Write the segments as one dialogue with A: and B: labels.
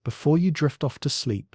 A: Before you drift off to sleep,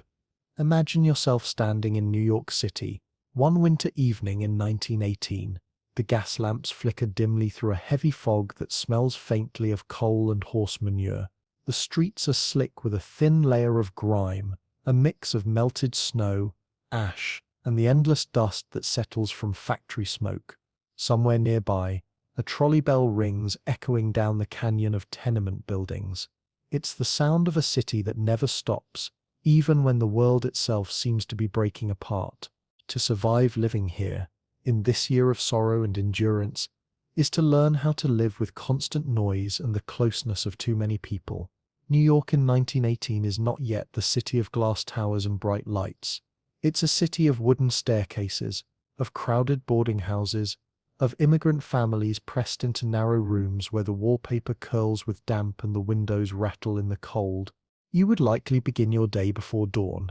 A: imagine yourself standing in New York City, one winter evening in 1918. The gas lamps flicker dimly through a heavy fog that smells faintly of coal and horse manure. The streets are slick with a thin layer of grime, a mix of melted snow, ash, and the endless dust that settles from factory smoke. Somewhere nearby, a trolley bell rings, echoing down the canyon of tenement buildings. It's the sound of a city that never stops, even when the world itself seems to be breaking apart. To survive living here, in this year of sorrow and endurance, is to learn how to live with constant noise and the closeness of too many people. New York in 1918 is not yet the city of glass towers and bright lights. It's a city of wooden staircases, of crowded boarding houses, of immigrant families pressed into narrow rooms where the wallpaper curls with damp and the windows rattle in the cold. You would likely begin your day before dawn,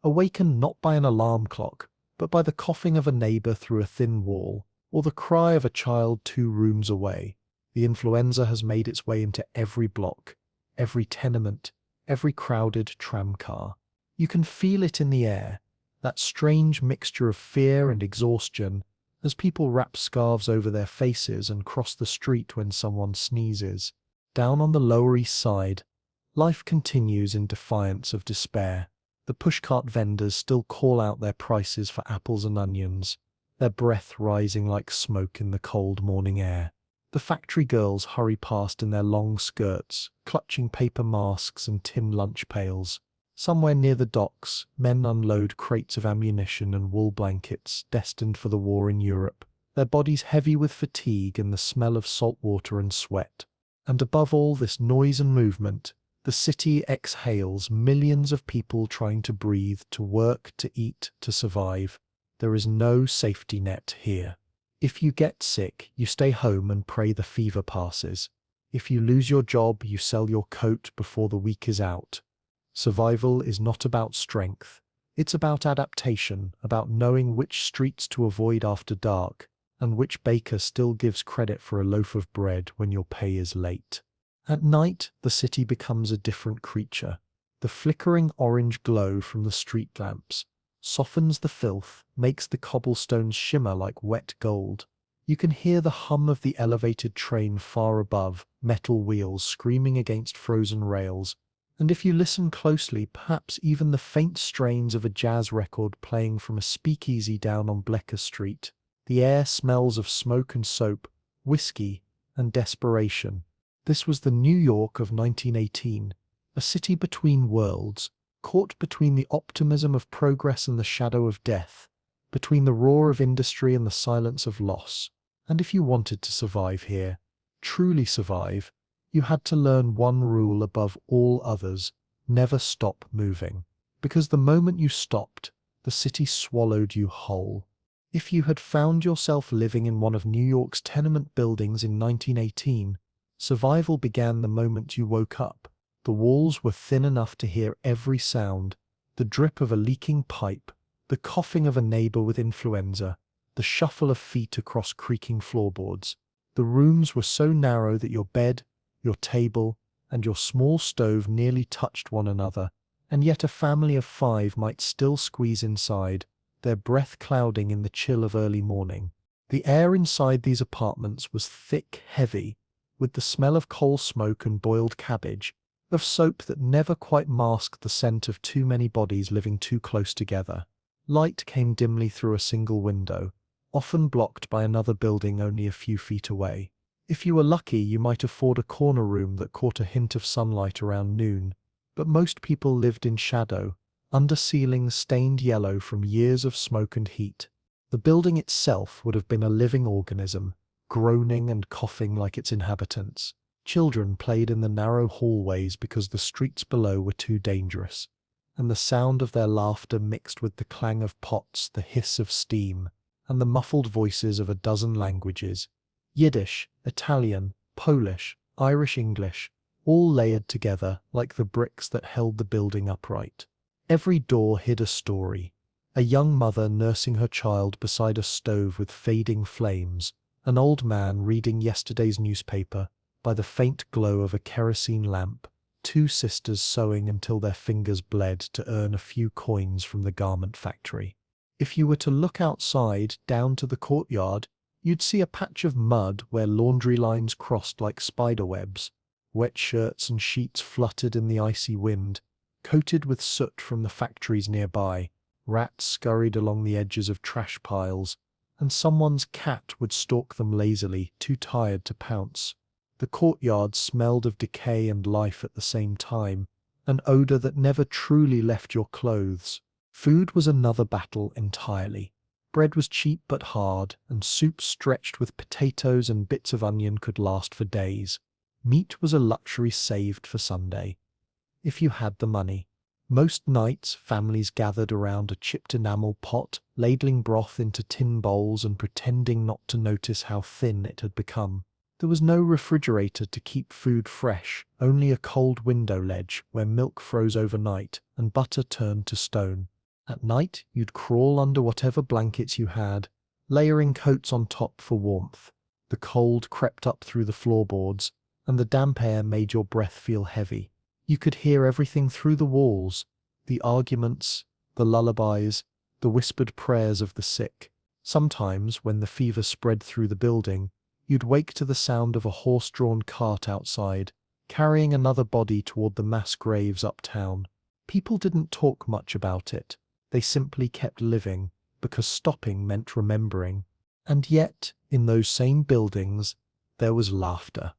A: awakened not by an alarm clock, but by the coughing of a neighbor through a thin wall, or the cry of a child 2 rooms away. The influenza has made its way into every block, every tenement, every crowded tramcar. You can feel it in the air, that strange mixture of fear and exhaustion, as people wrap scarves over their faces and cross the street when someone sneezes. Down on the Lower East Side, life continues in defiance of despair. The pushcart vendors still call out their prices for apples and onions, their breath rising like smoke in the cold morning air. The factory girls hurry past in their long skirts, clutching paper masks and tin lunch pails. Somewhere near the docks, men unload crates of ammunition and wool blankets destined for the war in Europe, their bodies heavy with fatigue and the smell of salt water and sweat. And above all this noise and movement, the city exhales millions of people trying to breathe, to work, to eat, to survive. There is no safety net here. If you get sick, you stay home and pray the fever passes. If you lose your job, you sell your coat before the week is out. Survival is not about strength. It's about adaptation, about knowing which streets to avoid after dark, and which baker still gives credit for a loaf of bread when your pay is late. At night, the city becomes a different creature. The flickering orange glow from the street lamps softens the filth, makes the cobblestones shimmer like wet gold. You can hear the hum of the elevated train far above, metal wheels screaming against frozen rails, and if you listen closely, perhaps even the faint strains of a jazz record playing from a speakeasy down on Bleecker Street. The air smells of smoke and soap, whiskey, and desperation. This was the New York of 1918, a city between worlds, caught between the optimism of progress and the shadow of death, between the roar of industry and the silence of loss. And if you wanted to survive here, truly survive, you had to learn one rule above all others: never stop moving. Because the moment you stopped, the city swallowed you whole. If you had found yourself living in one of New York's tenement buildings in 1918, survival began the moment you woke up. The walls were thin enough to hear every sound: the drip of a leaking pipe, the coughing of a neighbor with influenza, the shuffle of feet across creaking floorboards. The rooms were so narrow that your bed, your table, and your small stove nearly touched one another, and yet a family of 5 might still squeeze inside, their breath clouding in the chill of early morning. The air inside these apartments was thick, heavy, with the smell of coal smoke and boiled cabbage, of soap that never quite masked the scent of too many bodies living too close together. Light came dimly through a single window, often blocked by another building only a few feet away. If you were lucky, you might afford a corner room that caught a hint of sunlight around noon, but most people lived in shadow, under ceilings stained yellow from years of smoke and heat. The building itself would have been a living organism, groaning and coughing like its inhabitants. Children played in the narrow hallways because the streets below were too dangerous, and the sound of their laughter mixed with the clang of pots, the hiss of steam, and the muffled voices of a dozen languages: Yiddish, Italian, Polish, Irish English, all layered together like the bricks that held the building upright. Every door hid a story: a young mother nursing her child beside a stove with fading flames, an old man reading yesterday's newspaper by the faint glow of a kerosene lamp, two sisters sewing until their fingers bled to earn a few coins from the garment factory. If you were to look outside, down to the courtyard, you'd see a patch of mud where laundry lines crossed like spider webs. Wet shirts and sheets fluttered in the icy wind, coated with soot from the factories nearby. Rats scurried along the edges of trash piles, and someone's cat would stalk them lazily, too tired to pounce. The courtyard smelled of decay and life at the same time, an odor that never truly left your clothes. Food was another battle entirely. Bread was cheap but hard, and soup stretched with potatoes and bits of onion could last for days. Meat was a luxury saved for Sunday, if you had the money. Most nights, families gathered around a chipped enamel pot, ladling broth into tin bowls and pretending not to notice how thin it had become. There was no refrigerator to keep food fresh, only a cold window ledge where milk froze overnight and butter turned to stone. At night, you'd crawl under whatever blankets you had, layering coats on top for warmth. The cold crept up through the floorboards, and the damp air made your breath feel heavy. You could hear everything through the walls, the arguments, the lullabies, the whispered prayers of the sick. Sometimes, when the fever spread through the building, you'd wake to the sound of a horse-drawn cart outside, carrying another body toward the mass graves uptown. People didn't talk much about it. They simply kept living, because stopping meant remembering. And yet, in those same buildings, there was laughter.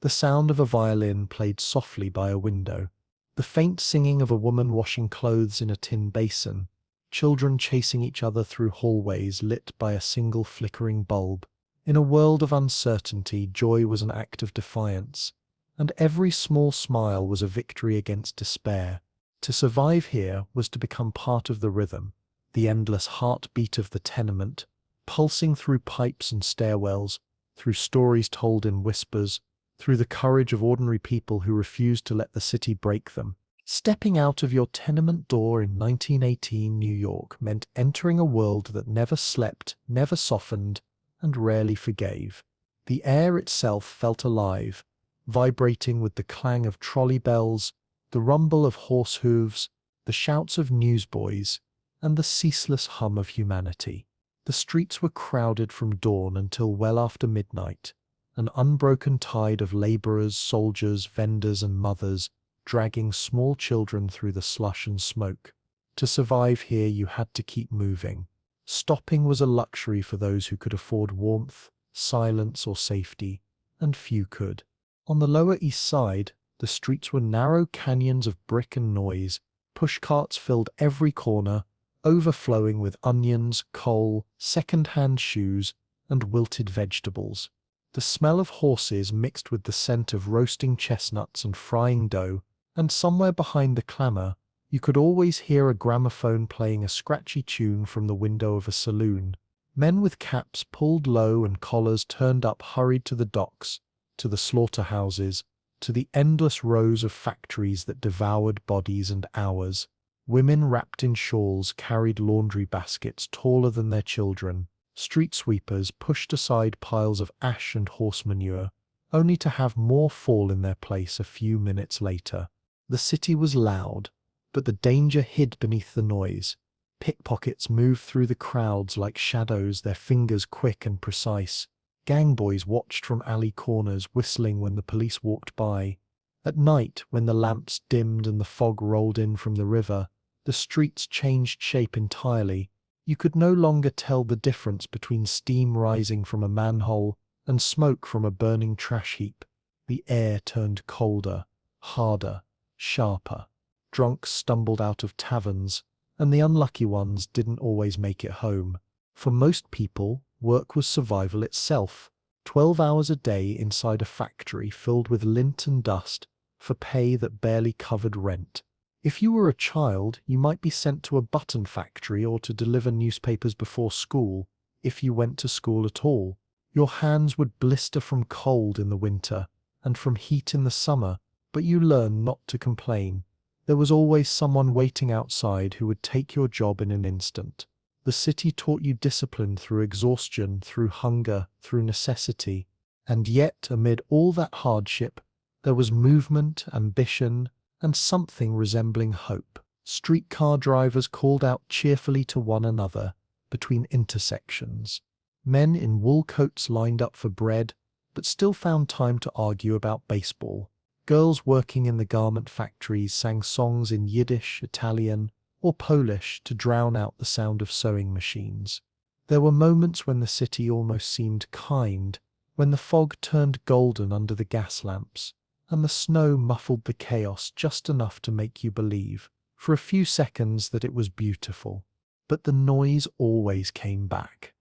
A: The sound of a violin played softly by a window. The faint singing of a woman washing clothes in a tin basin. Children chasing each other through hallways lit by a single flickering bulb. In a world of uncertainty, joy was an act of defiance, and every small smile was a victory against despair. To survive here was to become part of the rhythm, the endless heartbeat of the tenement, pulsing through pipes and stairwells, through stories told in whispers, through the courage of ordinary people who refused to let the city break them. Stepping out of your tenement door in 1918 New York meant entering a world that never slept, never softened, and rarely forgave. The air itself felt alive, vibrating with the clang of trolley bells, the rumble of horse hooves, the shouts of newsboys, and the ceaseless hum of humanity. The streets were crowded from dawn until well after midnight, an unbroken tide of laborers, soldiers, vendors, and mothers, dragging small children through the slush and smoke. To survive here, you had to keep moving. Stopping was a luxury for those who could afford warmth, silence, or safety, and few could. On the Lower East Side, the streets were narrow canyons of brick and noise. Pushcarts filled every corner, overflowing with onions, coal, second-hand shoes, and wilted vegetables. The smell of horses mixed with the scent of roasting chestnuts and frying dough, and somewhere behind the clamor, you could always hear a gramophone playing a scratchy tune from the window of a saloon. Men with caps pulled low and collars turned up hurried to the docks, to the slaughterhouses, to the endless rows of factories that devoured bodies and hours. Women wrapped in shawls carried laundry baskets taller than their children. Street sweepers pushed aside piles of ash and horse manure, only to have more fall in their place a few minutes later. The city was loud, but the danger hid beneath the noise. Pickpockets moved through the crowds like shadows, their fingers quick and precise. Gang boys watched from alley corners, whistling when the police walked by. At night, when the lamps dimmed and the fog rolled in from the river, the streets changed shape entirely. You could no longer tell the difference between steam rising from a manhole and smoke from a burning trash heap. The air turned colder, harder, sharper. Drunks stumbled out of taverns, and the unlucky ones didn't always make it home. For most people, work was survival itself. 12 hours a day inside a factory filled with lint and dust, for pay that barely covered rent. If you were a child, you might be sent to a button factory or to deliver newspapers before school, if you went to school at all. Your hands would blister from cold in the winter and from heat in the summer, but you learned not to complain. There was always someone waiting outside who would take your job in an instant. The city taught you discipline through exhaustion, through hunger, through necessity. And yet, amid all that hardship, There was movement, ambition, and something resembling hope. Streetcar drivers called out cheerfully to one another between intersections. Men in wool coats lined up for bread, but still found time to argue about baseball. Girls working in the garment factories sang songs in Yiddish, Italian, or Polish to drown out the sound of sewing machines. There were moments when the city almost seemed kind, when the fog turned golden under the gas lamps, and the snow muffled the chaos just enough to make you believe, for a few seconds, that it was beautiful. But the noise always came back.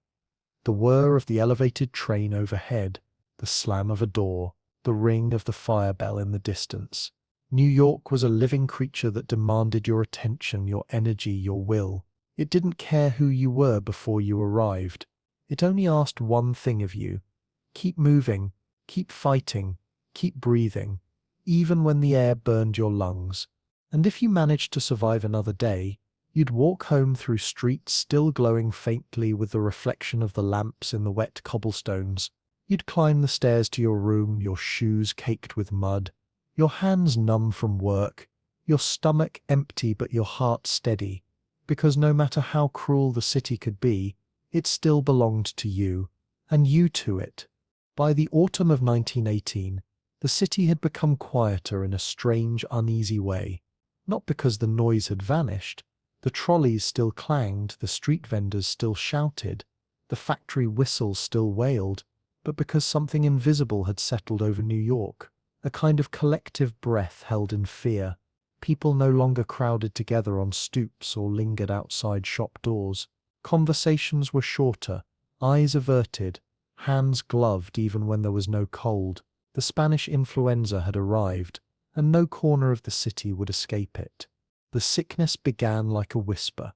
A: The whir of the elevated train overhead, the slam of a door, the ring of the fire bell in the distance. New York was a living creature that demanded your attention, your energy, your will. It didn't care who you were before you arrived. It only asked one thing of you: keep moving, keep fighting, keep breathing, even when the air burned your lungs. And if you managed to survive another day, you'd walk home through streets still glowing faintly with the reflection of the lamps in the wet cobblestones. You'd climb the stairs to your room, your shoes caked with mud, your hands numb from work, your stomach empty but your heart steady, because no matter how cruel the city could be, it still belonged to you, and you to it. By the autumn of 1918, the city had become quieter in a strange, uneasy way. Not because the noise had vanished. The trolleys still clanged, the street vendors still shouted, the factory whistles still wailed, but because something invisible had settled over New York, a kind of collective breath held in fear. People no longer crowded together on stoops or lingered outside shop doors. Conversations were shorter, eyes averted, hands gloved even when there was no cold. The Spanish influenza had arrived, and no corner of the city would escape it. The sickness began like a whisper.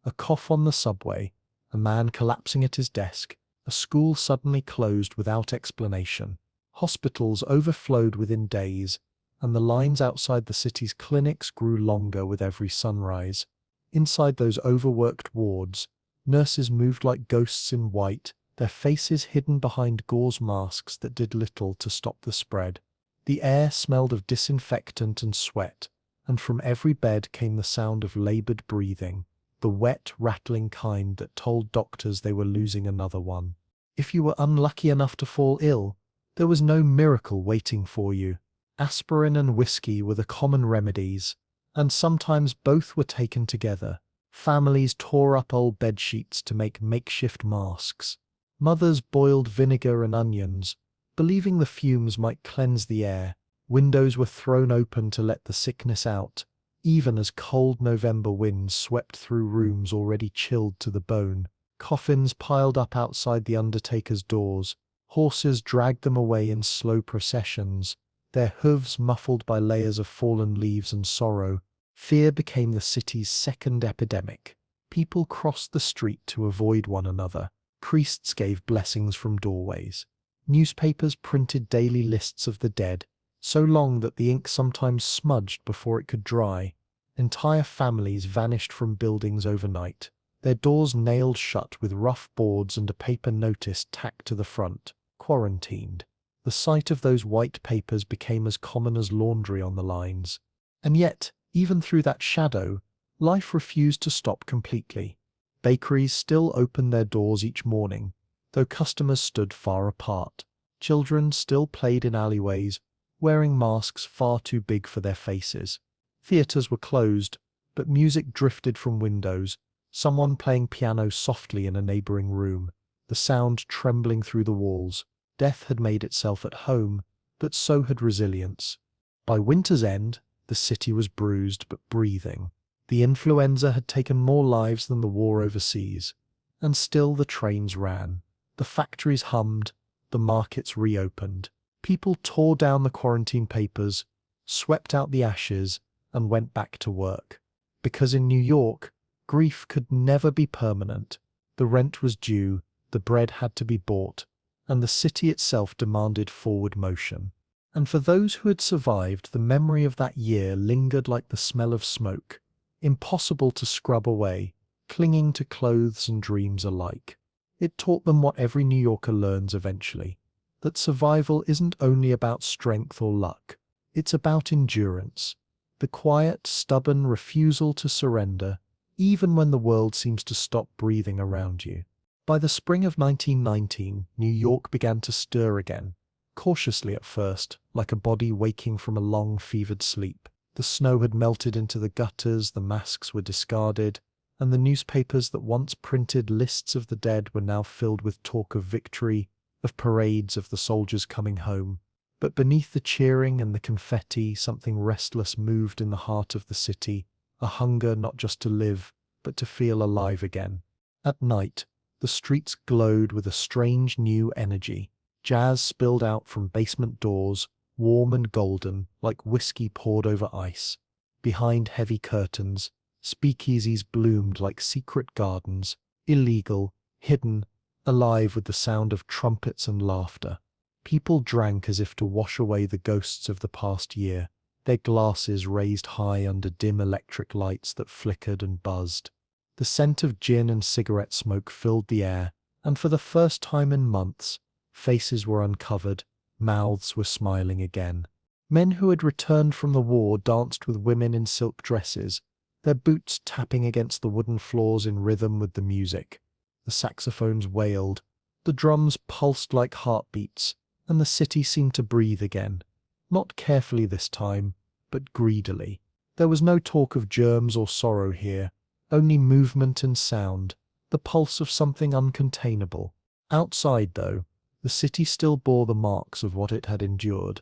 A: A cough on the subway, a man collapsing at his desk, a school suddenly closed without explanation. Hospitals overflowed within days, and the lines outside the city's clinics grew longer with every sunrise. Inside those overworked wards, nurses moved like ghosts in white, their faces hidden behind gauze masks that did little to stop the spread. The air smelled of disinfectant and sweat, and from every bed came the sound of labored breathing, the wet, rattling kind that told doctors they were losing another one. If you were unlucky enough to fall ill, there was no miracle waiting for you. Aspirin and whiskey were the common remedies, and sometimes both were taken together. Families tore up old bedsheets to make makeshift masks. Mothers boiled vinegar and onions, believing the fumes might cleanse the air. Windows were thrown open to let the sickness out, even as cold November winds swept through rooms already chilled to the bone. Coffins piled up outside the undertaker's doors. Horses dragged them away in slow processions, their hooves muffled by layers of fallen leaves and sorrow. Fear became the city's second epidemic. People crossed the street to avoid one another. Priests gave blessings from doorways. Newspapers printed daily lists of the dead, so long that the ink sometimes smudged before it could dry. Entire families vanished from buildings overnight, their doors nailed shut with rough boards and a paper notice tacked to the front: quarantined. The sight of those white papers became as common as laundry on the lines. And yet, even through that shadow, life refused to stop completely. Bakeries still opened their doors each morning, though customers stood far apart. Children still played in alleyways, wearing masks far too big for their faces. Theatres were closed, but music drifted from windows, someone playing piano softly in a neighboring room, the sound trembling through the walls. Death had made itself at home, but so had resilience. By winter's end, the city was bruised but breathing. The influenza had taken more lives than the war overseas, and still the trains ran. The factories hummed, the markets reopened. People tore down the quarantine papers, swept out the ashes, and went back to work. Because in New York, grief could never be permanent. The rent was due, the bread had to be bought, and the city itself demanded forward motion. And for those who had survived, the memory of that year lingered like the smell of smoke, impossible to scrub away, clinging to clothes and dreams alike. It taught them what every New Yorker learns eventually, that survival isn't only about strength or luck. It's about endurance, the quiet, stubborn refusal to surrender, even when the world seems to stop breathing around you. By the spring of 1919, New York began to stir again, cautiously at first, like a body waking from a long, fevered sleep. The snow had melted into the gutters, the masks were discarded, and the newspapers that once printed lists of the dead were now filled with talk of victory, of parades, of the soldiers coming home. But beneath the cheering and the confetti, something restless moved in the heart of the city, a hunger not just to live, but to feel alive again. At night, the streets glowed with a strange new energy. Jazz spilled out from basement doors, warm and golden, like whiskey poured over ice. Behind heavy curtains, speakeasies bloomed like secret gardens, illegal, hidden, alive with the sound of trumpets and laughter. People drank as if to wash away the ghosts of the past year, their glasses raised high under dim electric lights that flickered and buzzed. The scent of gin and cigarette smoke filled the air, and for the first time in months, faces were uncovered, mouths were smiling again. Men who had returned from the war danced with women in silk dresses, their boots tapping against the wooden floors in rhythm with the music. The saxophones wailed, the drums pulsed like heartbeats, and the city seemed to breathe again. Not carefully this time, but greedily. There was no talk of germs or sorrow here, only movement and sound, the pulse of something uncontainable. Outside, though, the city still bore the marks of what it had endured.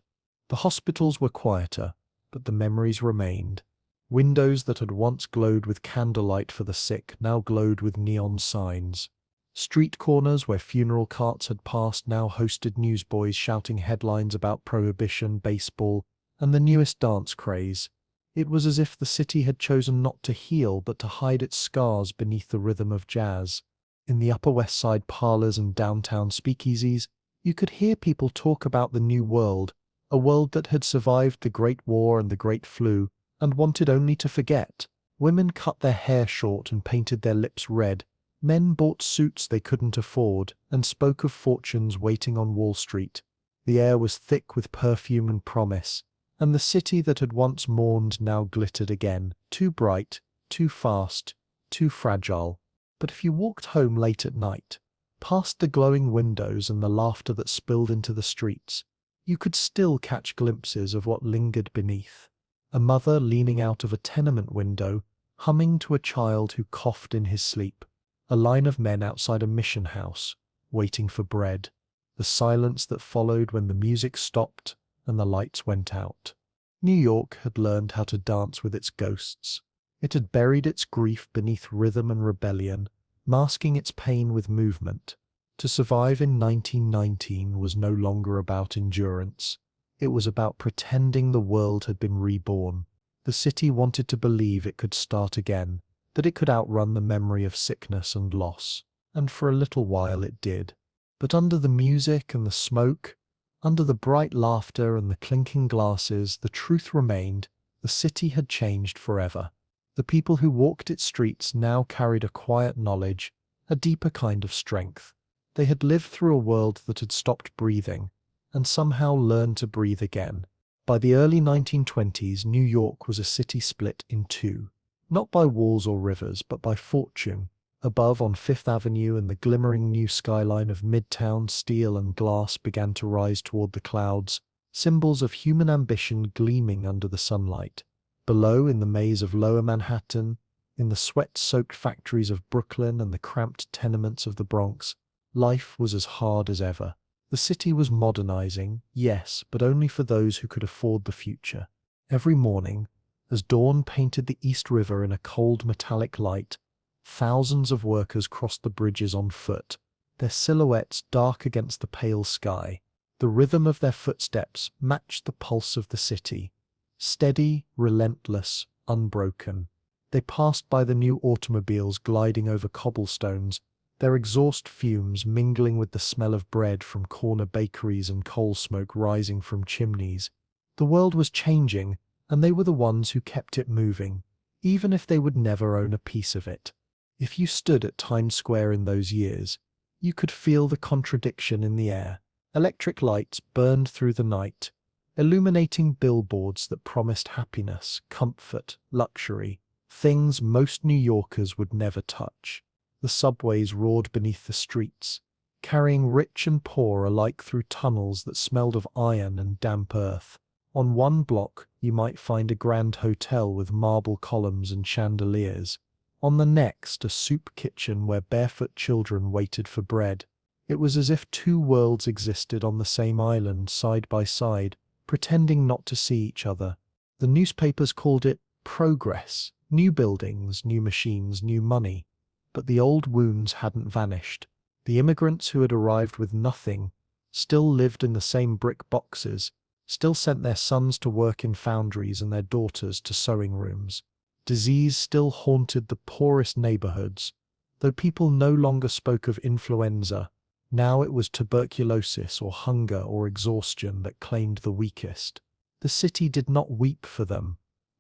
A: The hospitals were quieter, but the memories remained. Windows that had once glowed with candlelight for the sick now glowed with neon signs. Street corners where funeral carts had passed now hosted newsboys shouting headlines about prohibition, baseball, and the newest dance craze. It was as if the city had chosen not to heal but to hide its scars beneath the rhythm of jazz. In the Upper West Side parlors and downtown speakeasies, you could hear people talk about the new world, a world that had survived the Great War and the Great Flu, and wanted only to forget. Women cut their hair short and painted their lips red. Men bought suits they couldn't afford and spoke of fortunes waiting on Wall Street. The air was thick with perfume and promise, and the city that had once mourned now glittered again, too bright, too fast, too fragile. But if you walked home late at night, past the glowing windows and the laughter that spilled into the streets, you could still catch glimpses of what lingered beneath. A mother leaning out of a tenement window, humming to a child who coughed in his sleep. A line of men outside a mission house, waiting for bread. The silence that followed when the music stopped and the lights went out. New York had learned how to dance with its ghosts. It had buried its grief beneath rhythm and rebellion, masking its pain with movement. To survive in 1919 was no longer about endurance. It was about pretending the world had been reborn. The city wanted to believe it could start again, that it could outrun the memory of sickness and loss. And for a little while it did. But under the music and the smoke, under the bright laughter and the clinking glasses, the truth remained: the city had changed forever. The people who walked its streets now carried a quiet knowledge, a deeper kind of strength. They had lived through a world that had stopped breathing, and somehow learned to breathe again. By the early 1920s, New York was a city split in two, not by walls or rivers, but by fortune. Above on Fifth Avenue and the glimmering new skyline of Midtown, steel and glass began to rise toward the clouds, symbols of human ambition gleaming under the sunlight. Below, in the maze of Lower Manhattan, in the sweat-soaked factories of Brooklyn and the cramped tenements of the Bronx, life was as hard as ever. The city was modernizing, yes, but only for those who could afford the future. Every morning, as dawn painted the East River in a cold metallic light, thousands of workers crossed the bridges on foot, their silhouettes dark against the pale sky. The rhythm of their footsteps matched the pulse of the city, steady, relentless, unbroken. They passed by the new automobiles gliding over cobblestones, their exhaust fumes mingling with the smell of bread from corner bakeries and coal smoke rising from chimneys. The world was changing, and they were the ones who kept it moving, even if they would never own a piece of it. If you stood at Times Square in those years, you could feel the contradiction in the air. Electric lights burned through the night. illuminating billboards that promised happiness, comfort, luxury, things most New Yorkers would never touch. The subways roared beneath the streets, carrying rich and poor alike through tunnels that smelled of iron and damp earth. On one block, you might find a grand hotel with marble columns and chandeliers. On the next, a soup kitchen where barefoot children waited for bread. It was as if two worlds existed on the same island, side by side, pretending not to see each other. The newspapers called it progress, new buildings, new machines, new money. But the old wounds hadn't vanished. The immigrants who had arrived with nothing still lived in the same brick boxes, still sent their sons to work in foundries and their daughters to sewing rooms. Disease still haunted the poorest neighborhoods, though people no longer spoke of influenza. Now it was tuberculosis or hunger or exhaustion that claimed the weakest. The city did not weep for them.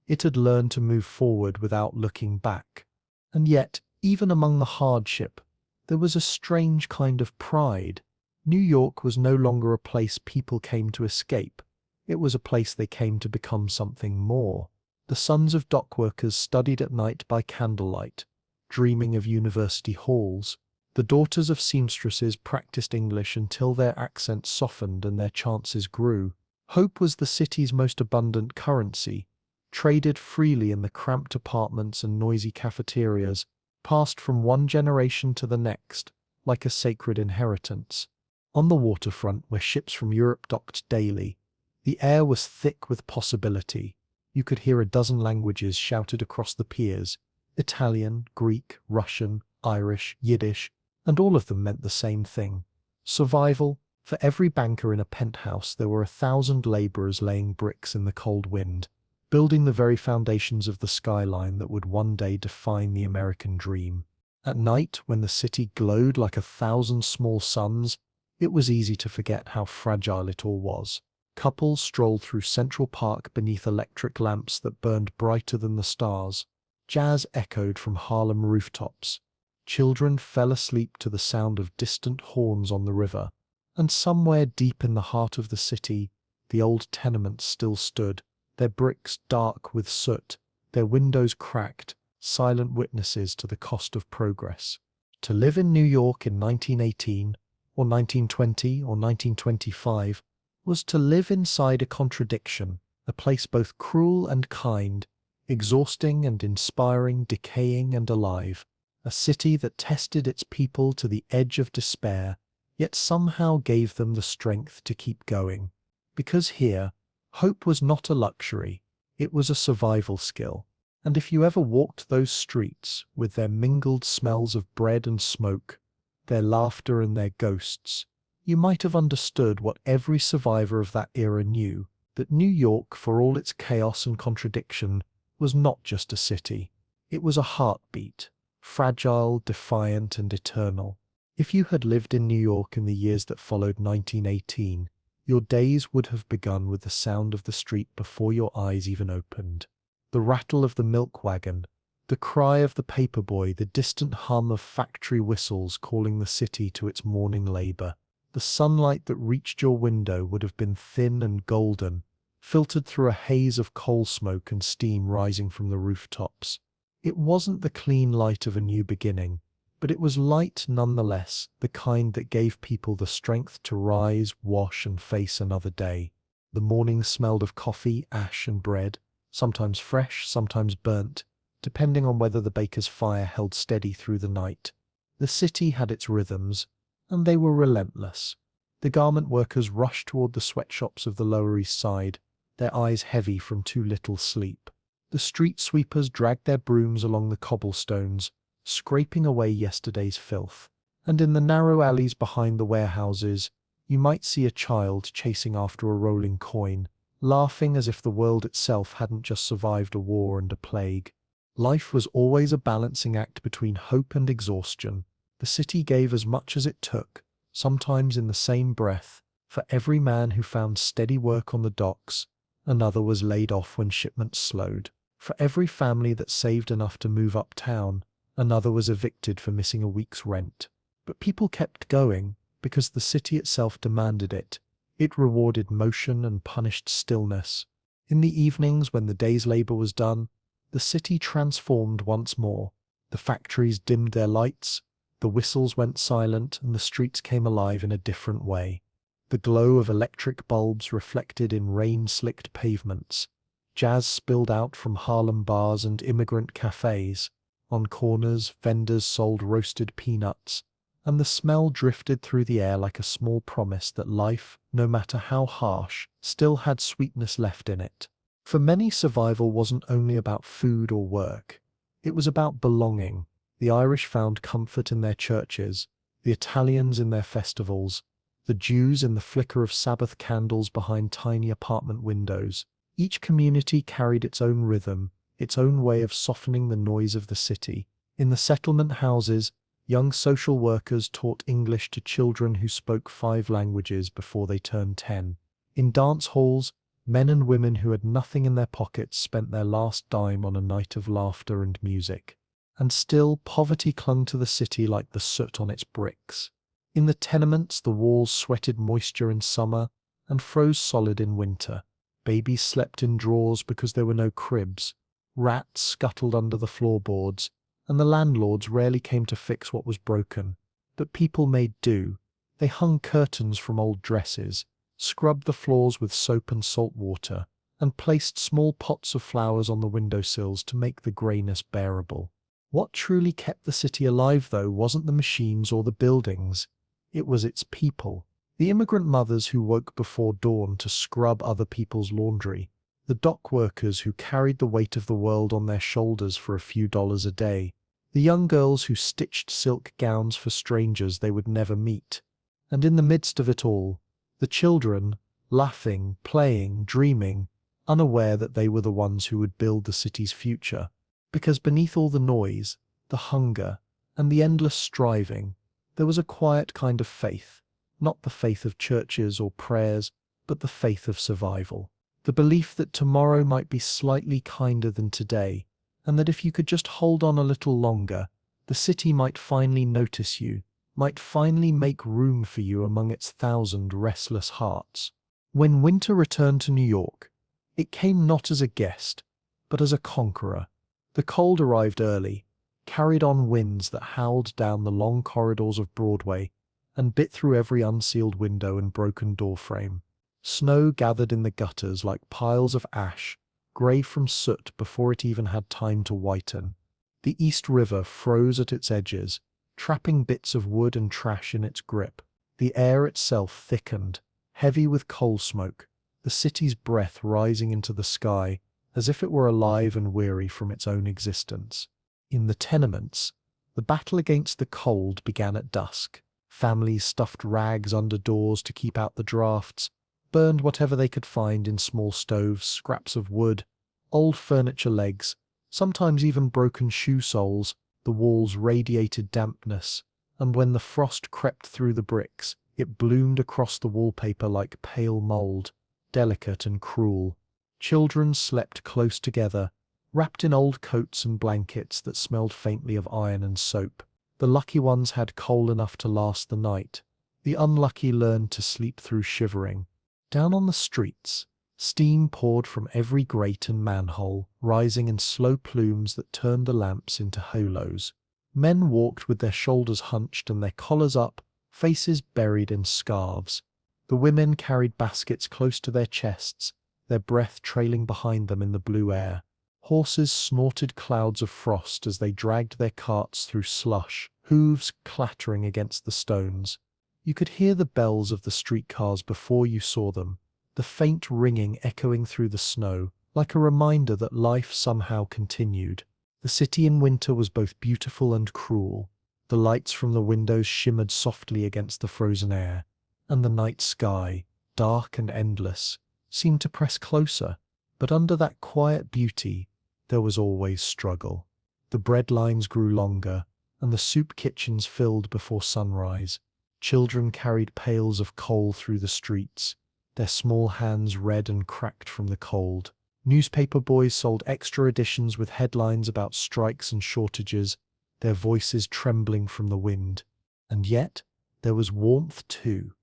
A: It had learned to move forward without looking back. And yet, even among the hardship, there was a strange kind of pride. New York was no longer a place people came to escape. It was a place they came to become something more. The sons of dockworkers studied at night by candlelight, dreaming of university halls. The daughters of seamstresses practiced English until their accents softened and their chances grew. Hope was the city's most abundant currency, traded freely in the cramped apartments and noisy cafeterias, passed from one generation to the next, like a sacred inheritance. On the waterfront, where ships from Europe docked daily, the air was thick with possibility. You could hear a dozen languages shouted across the piers: Italian, Greek, Russian, Irish, Yiddish, and all of them meant the same thing: survival. For every banker in a penthouse, there were 1,000 laborers laying bricks in the cold wind, building the very foundations of the skyline that would one day define the American dream. At night, when the city glowed like 1,000 small suns, it was easy to forget how fragile it all was. Couples strolled through Central Park beneath electric lamps that burned brighter than the stars. Jazz echoed from Harlem rooftops. Children fell asleep to the sound of distant horns on the river. And somewhere deep in the heart of the city, the old tenements still stood, their bricks dark with soot, their windows cracked, silent witnesses to the cost of progress. To live in New York in 1918, or 1920, or 1925, was to live inside a contradiction, a place both cruel and kind, exhausting and inspiring, decaying and alive, a city that tested its people to the edge of despair, yet somehow gave them the strength to keep going. Because here, hope was not a luxury, it was a survival skill. And if you ever walked those streets, with their mingled smells of bread and smoke, their laughter and their ghosts, you might have understood what every survivor of that era knew, that New York, for all its chaos and contradiction, was not just a city. It was a heartbeat, fragile, defiant, and eternal. If you had lived in New York in the years that followed 1918, your days would have begun with the sound of the street before your eyes even opened. The rattle of the milk wagon, the cry of the paperboy, the distant hum of factory whistles calling the city to its morning labor. The sunlight that reached your window would have been thin and golden, filtered through a haze of coal smoke and steam rising from the rooftops. It wasn't the clean light of a new beginning, but it was light nonetheless, the kind that gave people the strength to rise, wash, and face another day. The morning smelled of coffee, ash, and bread, sometimes fresh, sometimes burnt, depending on whether the baker's fire held steady through the night. The city had its rhythms, and they were relentless. The garment workers rushed toward the sweatshops of the Lower East Side, their eyes heavy from too little sleep. The street sweepers dragged their brooms along the cobblestones, scraping away yesterday's filth. And in the narrow alleys behind the warehouses, you might see a child chasing after a rolling coin, laughing as if the world itself hadn't just survived a war and a plague. Life was always a balancing act between hope and exhaustion. The city gave as much as it took, sometimes in the same breath. For every man who found steady work on the docks, another was laid off when shipments slowed. For every family that saved enough to move uptown, another was evicted for missing a week's rent. But people kept going, because the city itself demanded it. It rewarded motion and punished stillness. In the evenings, when the day's labor was done, the city transformed once more. The factories dimmed their lights, the whistles went silent, and the streets came alive in a different way. The glow of electric bulbs reflected in rain-slicked pavements. Jazz spilled out from Harlem bars and immigrant cafes. On corners, vendors sold roasted peanuts, and the smell drifted through the air like a small promise that life, no matter how harsh, still had sweetness left in it. For many, survival wasn't only about food or work. It was about belonging. The Irish found comfort in their churches, the Italians in their festivals, the Jews in the flicker of Sabbath candles behind tiny apartment windows. Each community carried its own rhythm, its own way of softening the noise of the city. In the settlement houses, young social workers taught English to children who spoke 5 languages before they turned 10. In dance halls, men and women who had nothing in their pockets spent their last dime on a night of laughter and music. And still, poverty clung to the city like the soot on its bricks. In the tenements, the walls sweated moisture in summer and froze solid in winter. Babies slept in drawers because there were no cribs. Rats scuttled under the floorboards, and the landlords rarely came to fix what was broken. But people made do. They hung curtains from old dresses, scrubbed the floors with soap and salt water, and placed small pots of flowers on the windowsills to make the greyness bearable. What truly kept the city alive, though, wasn't the machines or the buildings. It was its people. The immigrant mothers who woke before dawn to scrub other people's laundry. The dock workers who carried the weight of the world on their shoulders for a few dollars a day. The young girls who stitched silk gowns for strangers they would never meet. And in the midst of it all, the children, laughing, playing, dreaming, unaware that they were the ones who would build the city's future. Because beneath all the noise, the hunger, and the endless striving, there was a quiet kind of faith. Not the faith of churches or prayers, but the faith of survival. The belief that tomorrow might be slightly kinder than today, and that if you could just hold on a little longer, the city might finally notice you, might finally make room for you among its 1,000 restless hearts. When winter returned to New York, it came not as a guest, but as a conqueror. The cold arrived early, carried on winds that howled down the long corridors of Broadway, and bit through every unsealed window and broken doorframe. Snow gathered in the gutters like piles of ash, grey from soot before it even had time to whiten. The East River froze at its edges, trapping bits of wood and trash in its grip. The air itself thickened, heavy with coal smoke, the city's breath rising into the sky, as if it were alive and weary from its own existence. In the tenements, the battle against the cold began at dusk. Families stuffed rags under doors to keep out the drafts, burned whatever they could find in small stoves, scraps of wood, old furniture legs, sometimes even broken shoe soles. The walls radiated dampness, and when the frost crept through the bricks, it bloomed across the wallpaper like pale mold, delicate and cruel. Children slept close together, wrapped in old coats and blankets that smelled faintly of iron and soap. The lucky ones had coal enough to last the night. The unlucky learned to sleep through shivering. Down on the streets, steam poured from every grate and manhole, rising in slow plumes that turned the lamps into halos. Men walked with their shoulders hunched and their collars up, faces buried in scarves. The women carried baskets close to their chests, their breath trailing behind them in the blue air. Horses snorted clouds of frost as they dragged their carts through slush, hooves clattering against the stones. You could hear the bells of the streetcars before you saw them, the faint ringing echoing through the snow, like a reminder that life somehow continued. The city in winter was both beautiful and cruel. The lights from the windows shimmered softly against the frozen air, and the night sky, dark and endless, seemed to press closer. But under that quiet beauty, there was always struggle. The bread lines grew longer, and the soup kitchens filled before sunrise. Children carried pails of coal through the streets, their small hands red and cracked from the cold. Newspaper boys sold extra editions with headlines about strikes and shortages, their voices trembling from the wind. And yet, there was warmth too.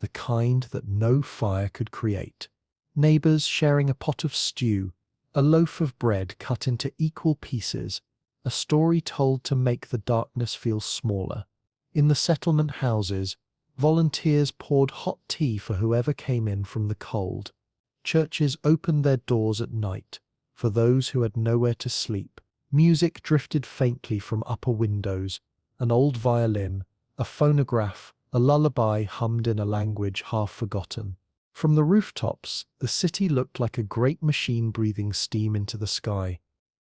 A: the kind that no fire could create. Neighbors sharing a pot of stew, a loaf of bread cut into equal pieces, a story told to make the darkness feel smaller. In the settlement houses, volunteers poured hot tea for whoever came in from the cold. Churches opened their doors at night for those who had nowhere to sleep. Music drifted faintly from upper windows. An old violin, a phonograph, a lullaby hummed in a language half forgotten. From the rooftops, the city looked like a great machine breathing steam into the sky.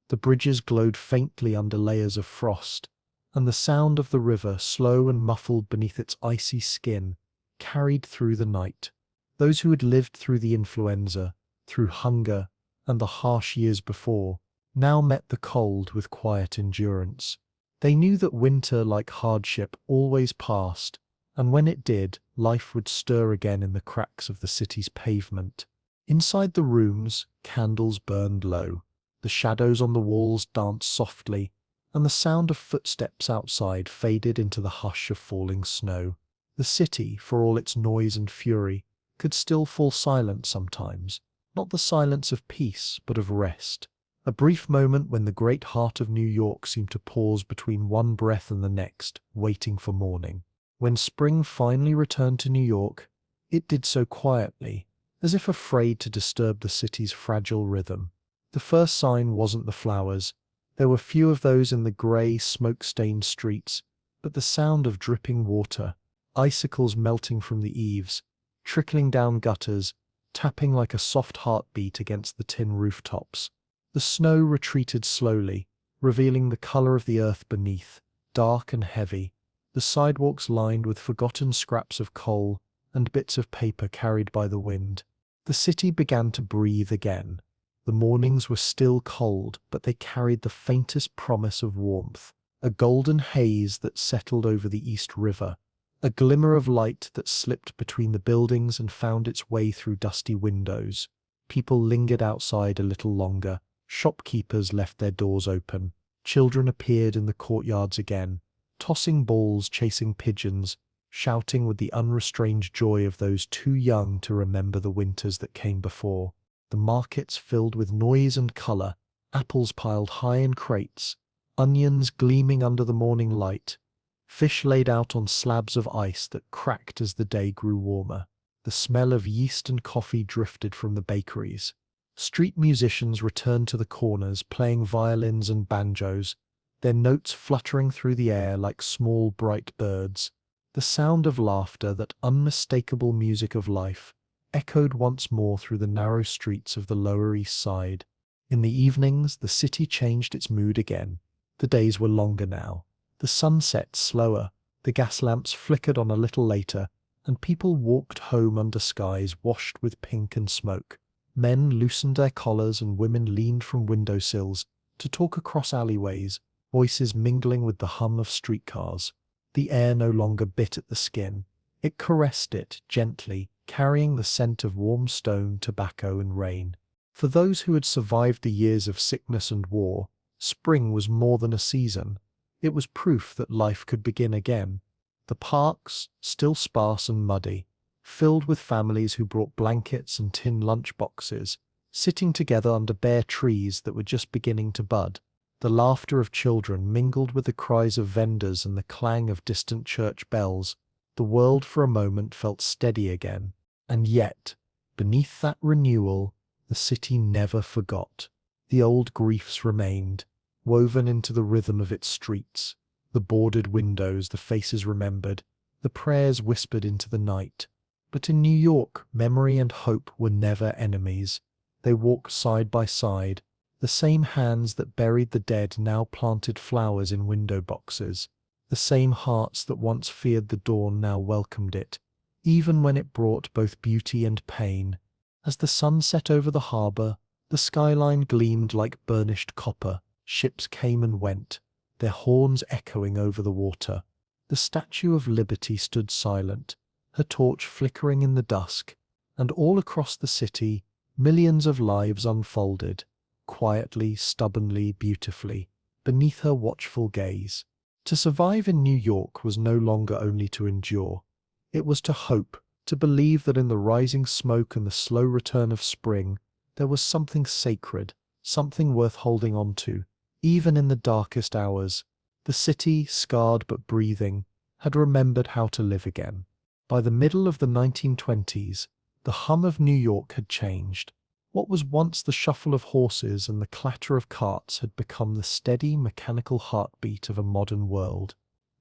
A: The bridges glowed faintly under layers of frost, and the sound of the river, slow and muffled beneath its icy skin, carried through the night. Those who had lived through the influenza, through hunger, and the harsh years before, now met the cold with quiet endurance. They knew that winter, like hardship, always passed, and when it did, life would stir again in the cracks of the city's pavement. Inside the rooms, candles burned low. The shadows on the walls danced softly, and the sound of footsteps outside faded into the hush of falling snow. The city, for all its noise and fury, could still fall silent sometimes, not the silence of peace, but of rest. A brief moment when the great heart of New York seemed to pause between one breath and the next, waiting for morning. When spring finally returned to New York, it did so quietly, as if afraid to disturb the city's fragile rhythm. The first sign wasn't the flowers. There were few of those in the grey, smoke-stained streets, but the sound of dripping water, icicles melting from the eaves, trickling down gutters, tapping like a soft heartbeat against the tin rooftops. The snow retreated slowly, revealing the color of the earth beneath, dark and heavy, the sidewalks lined with forgotten scraps of coal and bits of paper carried by the wind. The city began to breathe again. The mornings were still cold, but they carried the faintest promise of warmth, a golden haze that settled over the East River, a glimmer of light that slipped between the buildings and found its way through dusty windows. People lingered outside a little longer, shopkeepers left their doors open, children appeared in the courtyards again, tossing balls, chasing pigeons, shouting with the unrestrained joy of those too young to remember the winters that came before. The markets filled with noise and color, apples piled high in crates, onions gleaming under the morning light, fish laid out on slabs of ice that cracked as the day grew warmer. The smell of yeast and coffee drifted from the bakeries. Street musicians returned to the corners, playing violins and banjos, their notes fluttering through the air like small bright birds. The sound of laughter, that unmistakable music of life, echoed once more through the narrow streets of the Lower East Side. In the evenings, the city changed its mood again. The days were longer now. The sun set slower, the gas lamps flickered on a little later, and people walked home under skies washed with pink and smoke. Men loosened their collars and women leaned from windowsills to talk across alleyways, voices mingling with the hum of streetcars. The air no longer bit at the skin. It caressed it gently, carrying the scent of warm stone, tobacco, and rain. For those who had survived the years of sickness and war, spring was more than a season. It was proof that life could begin again. The parks, still sparse and muddy, filled with families who brought blankets and tin lunch boxes, sitting together under bare trees that were just beginning to bud. The laughter of children mingled with the cries of vendors and the clang of distant church bells. The world for a moment felt steady again. And yet, beneath that renewal, the city never forgot. The old griefs remained, woven into the rhythm of its streets. The boarded windows, the faces remembered, the prayers whispered into the night. But in New York, memory and hope were never enemies. They walked side by side. The same hands that buried the dead now planted flowers in window boxes. The same hearts that once feared the dawn now welcomed it, even when it brought both beauty and pain. As the sun set over the harbor, the skyline gleamed like burnished copper. Ships came and went, their horns echoing over the water. The Statue of Liberty stood silent, her torch flickering in the dusk, and all across the city, millions of lives unfolded, quietly, stubbornly, beautifully, beneath her watchful gaze. To survive in New York was no longer only to endure. It was to hope, to believe that in the rising smoke and the slow return of spring, there was something sacred, something worth holding on to, even in the darkest hours. The city, scarred but breathing, had remembered how to live again. By the middle of the 1920s, the hum of New York had changed. What was once the shuffle of horses and the clatter of carts had become the steady, mechanical heartbeat of a modern world.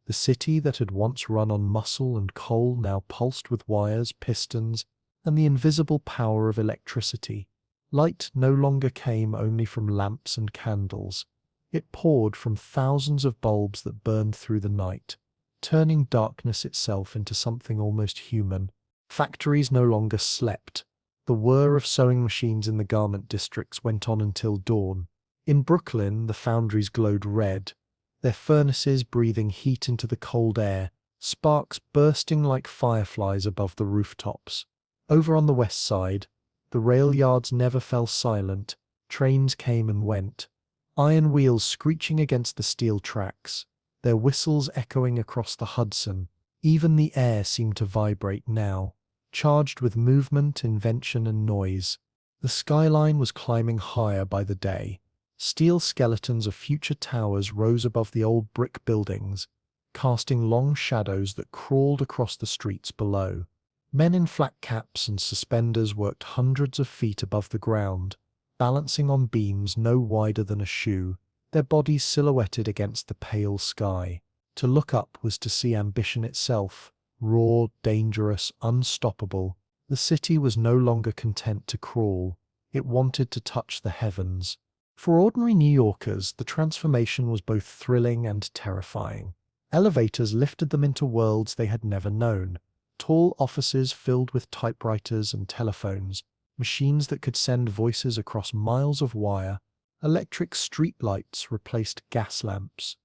A: The city that had once run on muscle and coal now pulsed with wires, pistons, and the invisible power of electricity. Light no longer came only from lamps and candles. It poured from thousands of bulbs that burned through the night, turning darkness itself into something almost human. Factories no longer slept. The whir of sewing machines in the garment districts went on until dawn. In Brooklyn, the foundries glowed red, their furnaces breathing heat into the cold air, sparks bursting like fireflies above the rooftops. Over on the west side, the rail yards never fell silent. Trains came and went, iron wheels screeching against the steel tracks, their whistles echoing across the Hudson. Even the air seemed to vibrate now, charged with movement, invention, and noise. The skyline was climbing higher by the day. Steel skeletons of future towers rose above the old brick buildings, casting long shadows that crawled across the streets below. Men in flat caps and suspenders worked hundreds of feet above the ground, balancing on beams no wider than a shoe, their bodies silhouetted against the pale sky. To look up was to see ambition itself, raw, dangerous, unstoppable. The city was no longer content to crawl. It wanted to touch the heavens. For ordinary New Yorkers, the transformation was both thrilling and terrifying. Elevators lifted them into worlds they had never known. Tall offices filled with typewriters and telephones, machines that could send voices across miles of wire. Electric streetlights replaced gas lamps.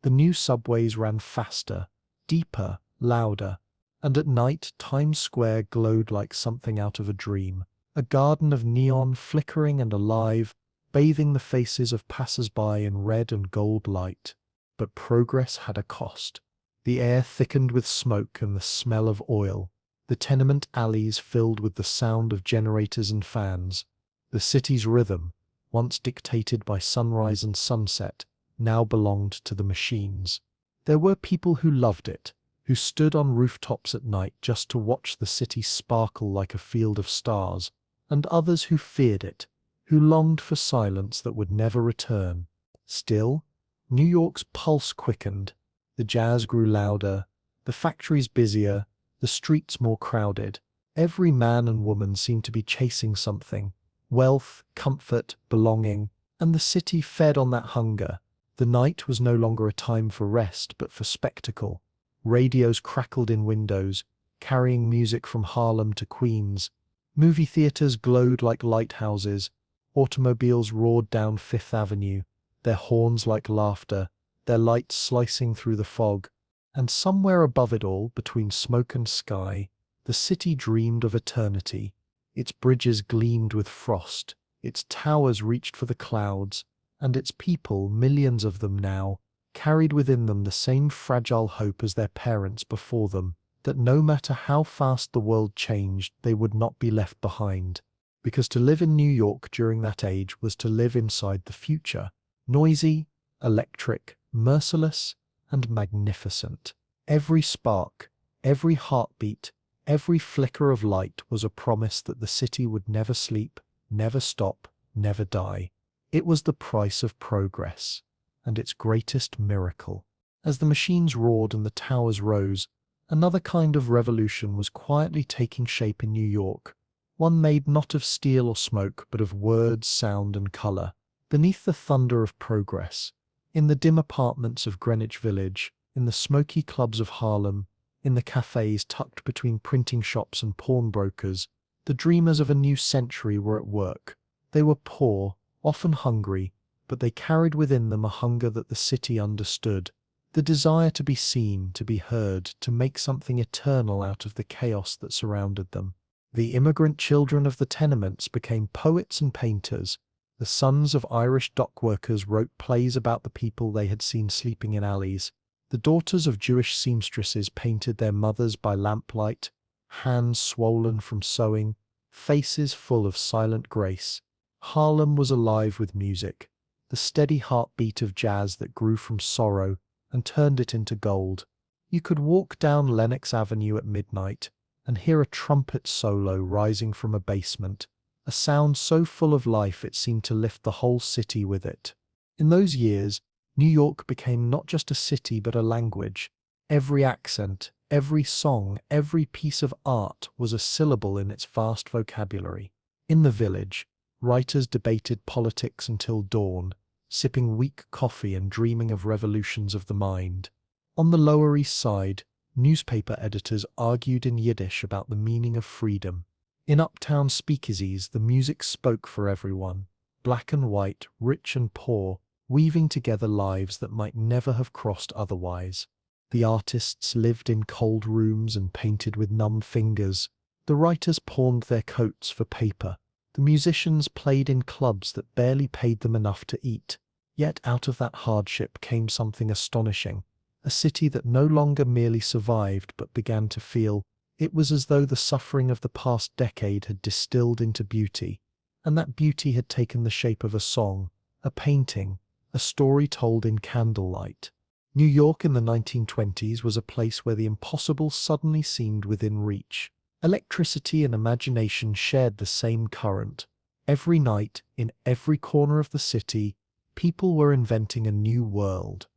A: The new subways ran faster, deeper, louder, and at night Times Square glowed like something out of a dream, a garden of neon flickering and alive, bathing the faces of passers-by in red and gold light. But progress had a cost. The air thickened with smoke and the smell of oil. The tenement alleys filled with the sound of generators and fans. The city's rhythm, once dictated by sunrise and sunset, now belonged to the machines. There were people who loved it, who stood on rooftops at night just to watch the city sparkle like a field of stars, and others who feared it, who longed for silence that would never return. Still, New York's pulse quickened. The jazz grew louder, the factories busier, the streets more crowded. Every man and woman seemed to be chasing something: wealth, comfort, belonging, and the city fed on that hunger. The night was no longer a time for rest, but for spectacle. Radios crackled in windows, carrying music from Harlem to Queens. Movie theaters glowed like lighthouses. Automobiles roared down Fifth Avenue, their horns like laughter, their lights slicing through the fog. And somewhere above it all, between smoke and sky, the city dreamed of eternity. Its bridges gleamed with frost, its towers reached for the clouds, and its people, millions of them now, carried within them the same fragile hope as their parents before them, that no matter how fast the world changed, they would not be left behind. Because to live in New York during that age was to live inside the future, noisy, electric, merciless, and magnificent. Every spark, every heartbeat, every flicker of light was a promise that the city would never sleep, never stop, never die. It was the price of progress, and its greatest miracle. As the machines roared and the towers rose, another kind of revolution was quietly taking shape in New York, one made not of steel or smoke, but of words, sound, and color. Beneath the thunder of progress, in the dim apartments of Greenwich Village, in the smoky clubs of Harlem, in the cafes tucked between printing shops and pawnbrokers, the dreamers of a new century were at work. They were poor, often hungry, but they carried within them a hunger that the city understood, the desire to be seen, to be heard, to make something eternal out of the chaos that surrounded them. The immigrant children of the tenements became poets and painters. The sons of Irish dockworkers wrote plays about the people they had seen sleeping in alleys. The daughters of Jewish seamstresses painted their mothers by lamplight. hands swollen from sewing, faces full of silent grace. Harlem was alive with music, the steady heartbeat of jazz that grew from sorrow and turned it into gold. You could walk down Lenox Avenue at midnight and hear a trumpet solo rising from a basement, a sound so full of life it seemed to lift the whole city with it. In those years, New York became not just a city but a language. Every accent, every song, every piece of art was a syllable in its vast vocabulary. In the Village, writers debated politics until dawn, sipping weak coffee and dreaming of revolutions of the mind. On the Lower East Side, newspaper editors argued in Yiddish about the meaning of freedom. In uptown speakeasies, the music spoke for everyone, black and white, rich and poor, weaving together lives that might never have crossed otherwise. The artists lived in cold rooms and painted with numb fingers. The writers pawned their coats for paper. The musicians played in clubs that barely paid them enough to eat. Yet out of that hardship came something astonishing. A city that no longer merely survived but began to feel. It was as though the suffering of the past decade had distilled into beauty, and that beauty had taken the shape of a song, a painting, a story told in candlelight. New York in the 1920s was a place where the impossible suddenly seemed within reach. Electricity and imagination shared the same current. Every night, in every corner of the city, people were inventing a new world.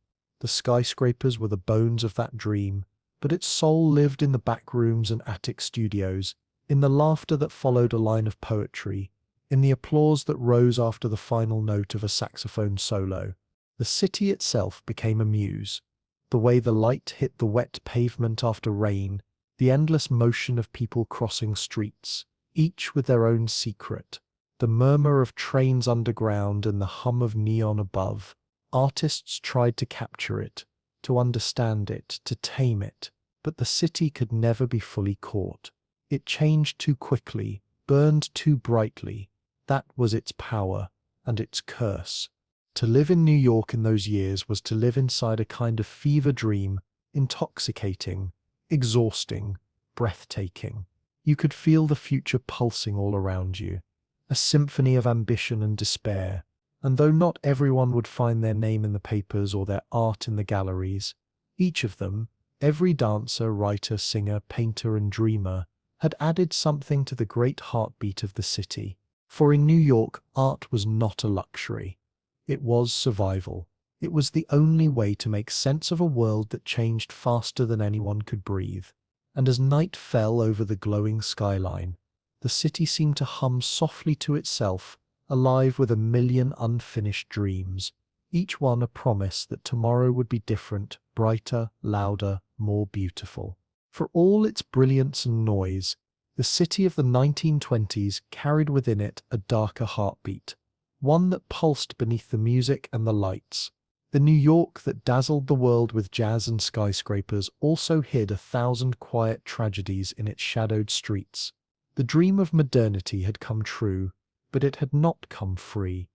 A: The skyscrapers were the bones of that dream, but its soul lived in the back rooms and attic studios, in the laughter that followed a line of poetry, in the applause that rose after the final note of a saxophone solo. The city itself became a muse. The way the light hit the wet pavement after rain, the endless motion of people crossing streets, each with their own secret, the murmur of trains underground and the hum of neon above. Artists tried to capture it, to understand it, to tame it, but the city could never be fully caught. It changed too quickly, burned too brightly. That was its power and its curse. To live in New York in those years was to live inside a kind of fever dream, intoxicating, exhausting, breathtaking. You could feel the future pulsing all around you, a symphony of ambition and despair. And though not everyone would find their name in the papers or their art in the galleries, each of them, every dancer, writer, singer, painter, and dreamer, had added something to the great heartbeat of the city. For in New York, art was not a luxury. It was survival. It was the only way to make sense of a world that changed faster than anyone could breathe. And as night fell over the glowing skyline, the city seemed to hum softly to itself, alive with a million unfinished dreams, each one a promise that tomorrow would be different, brighter, louder, more beautiful. For all its brilliance and noise, the city of the 1920s carried within it a darker heartbeat, one that pulsed beneath the music and the lights. The New York that dazzled the world with jazz and skyscrapers also hid 1,000 quiet tragedies in its shadowed streets. The dream of modernity had come true, but it had not come free.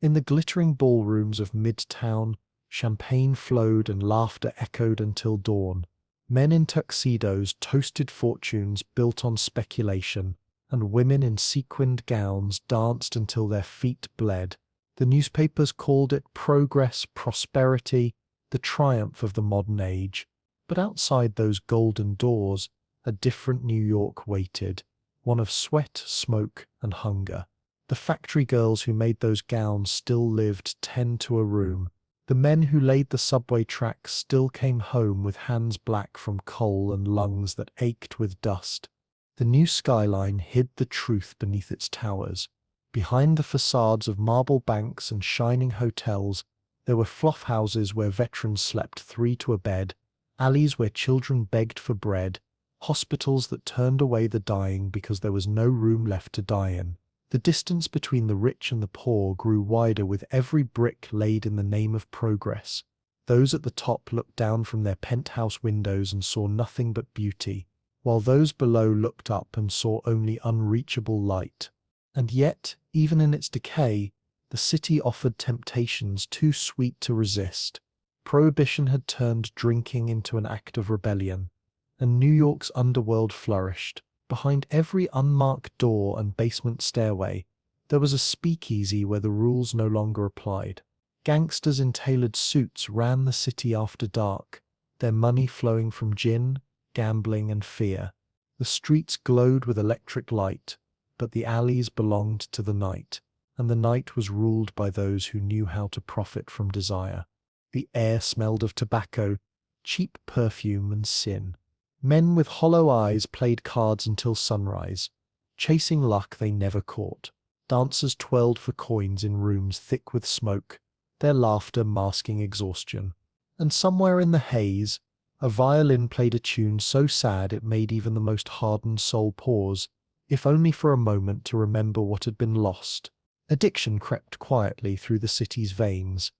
A: In the glittering ballrooms of Midtown, champagne flowed and laughter echoed until dawn. Men in tuxedos toasted fortunes built on speculation, and women in sequined gowns danced until their feet bled. The newspapers called it progress, prosperity, the triumph of the modern age. But outside those golden doors, a different New York waited, one of sweat, smoke, and hunger. The factory girls who made those gowns still lived 10 to a room. The men who laid the subway tracks still came home with hands black from coal and lungs that ached with dust. The new skyline hid the truth beneath its towers. Behind the facades of marble banks and shining hotels, there were fluff houses where veterans slept 3 to a bed, alleys where children begged for bread, hospitals that turned away the dying because there was no room left to die in. The distance between the rich and the poor grew wider with every brick laid in the name of progress. Those at the top looked down from their penthouse windows and saw nothing but beauty, while those below looked up and saw only unreachable light. And yet, even in its decay, the city offered temptations too sweet to resist. Prohibition had turned drinking into an act of rebellion. and New York's underworld flourished. Behind every unmarked door and basement stairway, there was a speakeasy where the rules no longer applied. Gangsters in tailored suits ran the city after dark, their money flowing from gin, gambling, and fear. The streets glowed with electric light, but the alleys belonged to the night, and the night was ruled by those who knew how to profit from desire. The air smelled of tobacco, cheap perfume, and sin. Men with hollow eyes played cards until sunrise, chasing luck they never caught. Dancers twirled for coins in rooms thick with smoke, their laughter masking exhaustion. And somewhere in the haze, a violin played a tune so sad it made even the most hardened soul pause, if only for a moment to remember what had been lost. Addiction crept quietly through the city's veins.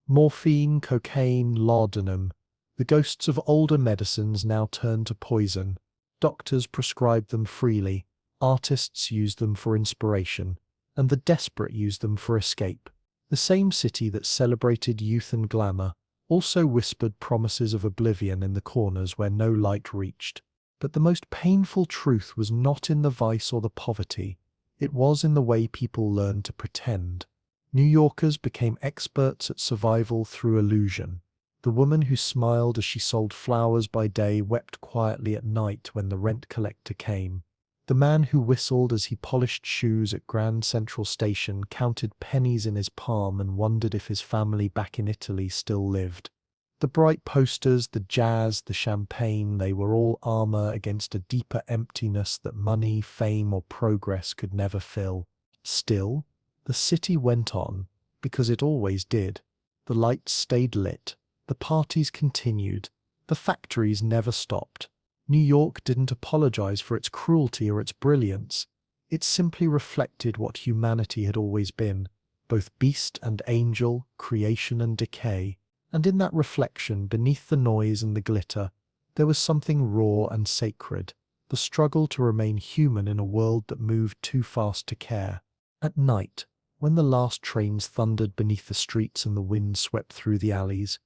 A: Morphine, cocaine, laudanum. The ghosts of older medicines now turned to poison. Doctors prescribed them freely, artists used them for inspiration, and the desperate used them for escape. The same city that celebrated youth and glamour also whispered promises of oblivion in the corners where no light reached. But the most painful truth was not in the vice or the poverty. It was in the way people learned to pretend. New Yorkers became experts at survival through illusion. The woman who smiled as she sold flowers by day wept quietly at night when the rent collector came. The man who whistled as he polished shoes at Grand Central Station counted pennies in his palm and wondered if his family back in Italy still lived. The bright posters, the jazz, the champagne, they were all armor against a deeper emptiness that money, fame, or progress could never fill. Still, the city went on, because it always did. The lights stayed lit. The parties continued. The factories never stopped. New York didn't apologize for its cruelty or its brilliance. It simply reflected what humanity had always been, both beast and angel, creation and decay. And in that reflection, beneath the noise and the glitter, there was something raw and sacred, the struggle to remain human in a world that moved too fast to care. At night, when the last trains thundered beneath the streets and the wind swept through the alleys,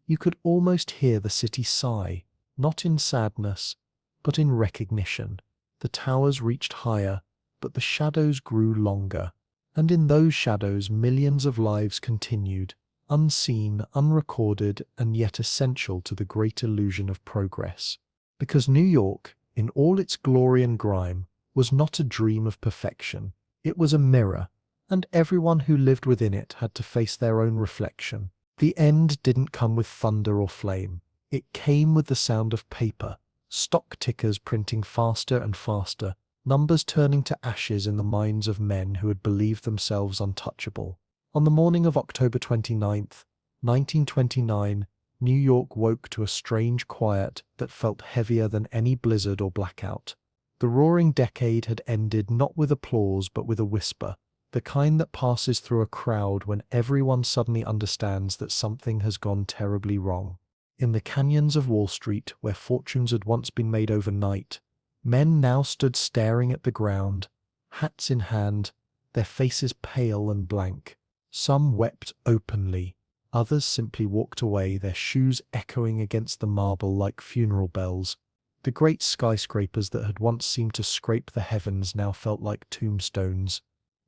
A: you could almost hear the city sigh, not in sadness, but in recognition. The towers reached higher, but the shadows grew longer, and in those shadows millions of lives continued, unseen, unrecorded, and yet essential to the great illusion of progress. Because New York, in all its glory and grime, was not a dream of perfection. It was a mirror, and everyone who lived within it had to face their own reflection. The end didn't come with thunder or flame. It came with the sound of paper, stock tickers printing faster and faster, numbers turning to ashes in the minds of men who had believed themselves untouchable. On the morning of October 29th, 1929, New York woke to a strange quiet that felt heavier than any blizzard or blackout. The roaring decade had ended not with applause but with a whisper, the kind that passes through a crowd when everyone suddenly understands that something has gone terribly wrong. In the canyons of Wall Street, where fortunes had once been made overnight, men now stood staring at the ground, hats in hand, their faces pale and blank. Some wept openly, others simply walked away, their shoes echoing against the marble like funeral bells. The great skyscrapers that had once seemed to scrape the heavens now felt like tombstones.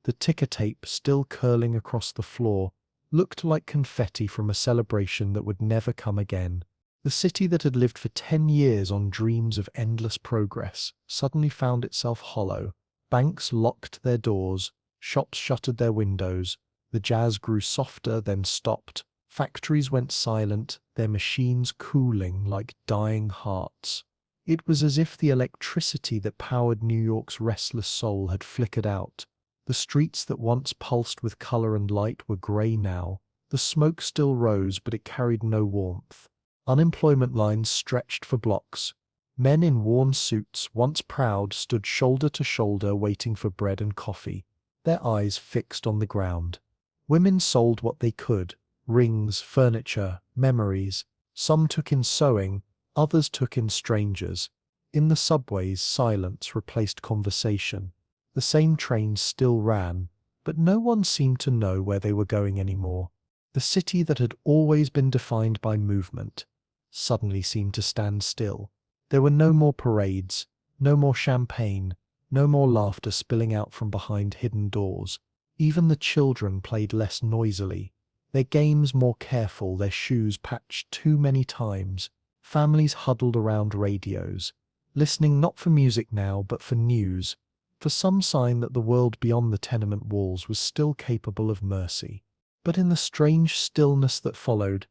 A: The ticker tape, still curling across the floor, looked like confetti from a celebration that would never come again. The city that had lived for 10 years on dreams of endless progress suddenly found itself hollow. Banks locked their doors, shops shuttered their windows, the jazz grew softer, then stopped. Factories went silent, their machines cooling like dying hearts. It was as if the electricity that powered New York's restless soul had flickered out. The streets that once pulsed with color and light were gray now. The smoke still rose, but it carried no warmth. Unemployment lines stretched for blocks. Men in worn suits, once proud, stood shoulder to shoulder waiting for bread and coffee, their eyes fixed on the ground. Women sold what they could: rings, furniture, memories. Some took in sewing, others took in strangers. In the subways, silence replaced conversation. The same trains still ran, but no one seemed to know where they were going anymore. The city that had always been defined by movement suddenly seemed to stand still. There were no more parades, no more champagne, no more laughter spilling out from behind hidden doors. Even the children played less noisily, their games more careful, their shoes patched too many times. Families huddled around radios, listening not for music now but for news, for some sign that the world beyond the tenement walls was still capable of mercy. But in the strange stillness that followed,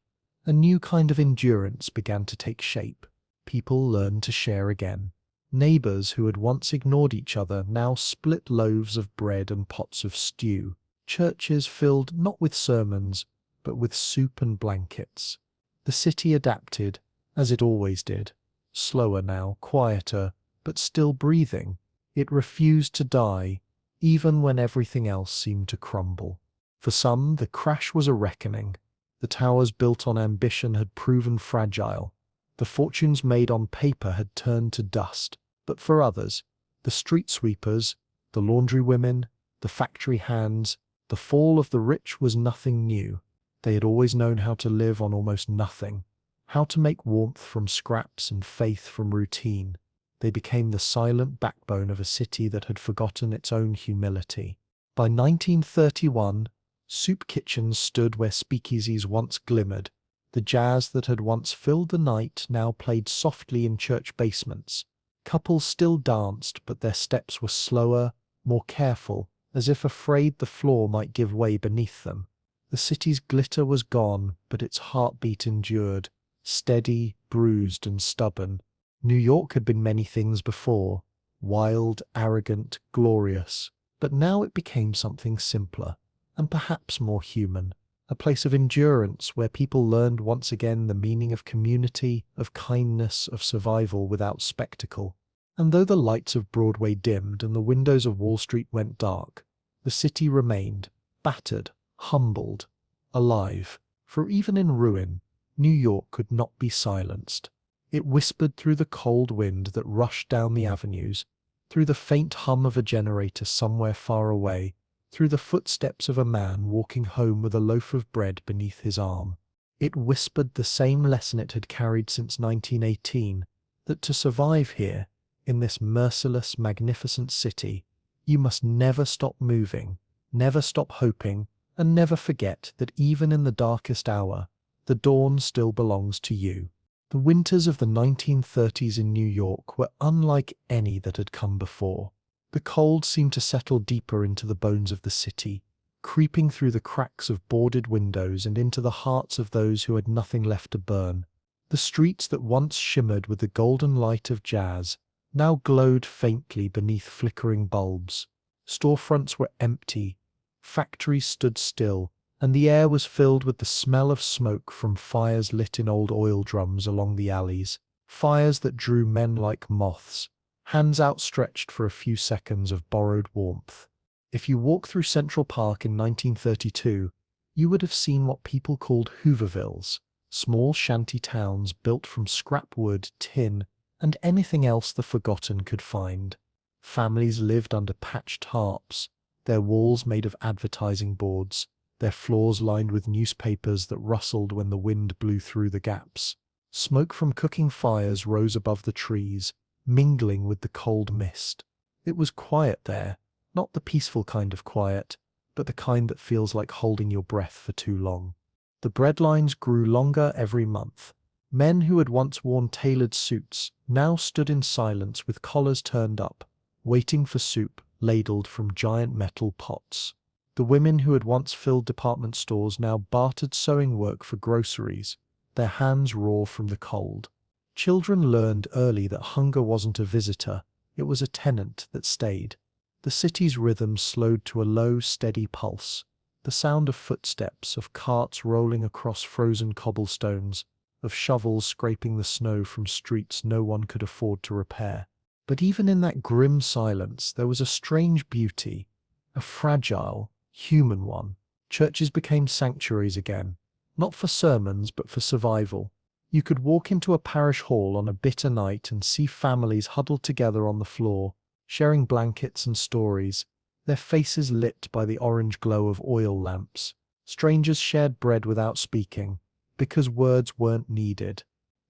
A: a new kind of endurance began to take shape. People learned to share again. Neighbors who had once ignored each other now split loaves of bread and pots of stew. Churches filled not with sermons, but with soup and blankets. The city adapted, as it always did. Slower now, quieter, but still breathing. It refused to die, even when everything else seemed to crumble. For some, the crash was a reckoning. The towers built on ambition had proven fragile. The fortunes made on paper had turned to dust. But for others, the street sweepers, the laundry women, the factory hands, the fall of the rich was nothing new. They had always known how to live on almost nothing, how to make warmth from scraps and faith from routine. They became the silent backbone of a city that had forgotten its own humility. By 1931, soup kitchens stood where speakeasies once glimmered. The jazz that had once filled the night now played softly in church basements. Couples still danced, but their steps were slower, more careful, as if afraid the floor might give way beneath them. The city's glitter was gone, but its heartbeat endured, steady, bruised, and stubborn. New York had been many things before, wild, arrogant, glorious, but now it became something simpler, and perhaps more human. A place of endurance where people learned once again the meaning of community, of kindness, of survival without spectacle. And though the lights of Broadway dimmed and the windows of Wall Street went dark, the city remained, battered, humbled, alive. For even in ruin, New York could not be silenced. It whispered through the cold wind that rushed down the avenues, through the faint hum of a generator somewhere far away, through the footsteps of a man walking home with a loaf of bread beneath his arm. It whispered the same lesson it had carried since 1918, that to survive here, in this merciless, magnificent city, you must never stop moving, never stop hoping, and never forget that even in the darkest hour, the dawn still belongs to you. The winters of the 1930s in New York were unlike any that had come before. The cold seemed to settle deeper into the bones of the city, creeping through the cracks of boarded windows and into the hearts of those who had nothing left to burn. The streets that once shimmered with the golden light of jazz now glowed faintly beneath flickering bulbs. Storefronts were empty, factories stood still, and the air was filled with the smell of smoke from fires lit in old oil drums along the alleys, fires that drew men like moths, hands outstretched for a few seconds of borrowed warmth. If you walk through Central Park in 1932, you would have seen what people called Hoovervilles, small shanty towns built from scrap wood, tin, and anything else the forgotten could find. Families lived under patched tarps, their walls made of advertising boards, their floors lined with newspapers that rustled when the wind blew through the gaps. Smoke from cooking fires rose above the trees, mingling with the cold mist. It was quiet there, not the peaceful kind of quiet, but the kind that feels like holding your breath for too long. The breadlines grew longer every month. Men who had once worn tailored suits now stood in silence with collars turned up, waiting for soup ladled from giant metal pots. The women who had once filled department stores now bartered sewing work for groceries, their hands raw from the cold. Children learned early that hunger wasn't a visitor, it was a tenant that stayed. The city's rhythm slowed to a low, steady pulse, the sound of footsteps, of carts rolling across frozen cobblestones, of shovels scraping the snow from streets no one could afford to repair. But even in that grim silence, there was a strange beauty, a fragile, human one. Churches became sanctuaries again, not for sermons but for survival. You could walk into a parish hall on a bitter night and see families huddled together on the floor, sharing blankets and stories, their faces lit by the orange glow of oil lamps. Strangers shared bread without speaking, because words weren't needed.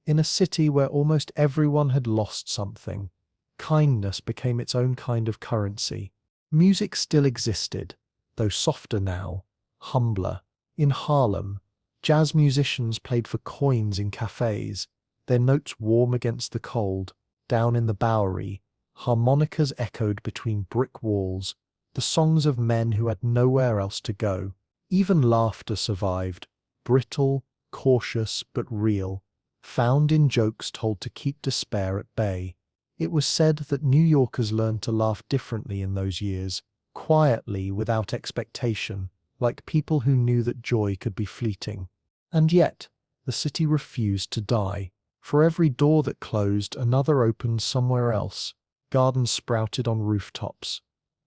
A: In a city where almost everyone had lost something, kindness became its own kind of currency. Music still existed, though softer now, humbler. In Harlem, jazz musicians played for coins in cafes, their notes warm against the cold. Down in the Bowery, harmonicas echoed between brick walls, the songs of men who had nowhere else to go. Even laughter survived, brittle, cautious, but real, found in jokes told to keep despair at bay. It was said that New Yorkers learned to laugh differently in those years, quietly, without expectation, like people who knew that joy could be fleeting. And yet, the city refused to die. For every door that closed, another opened somewhere else. Gardens sprouted on rooftops.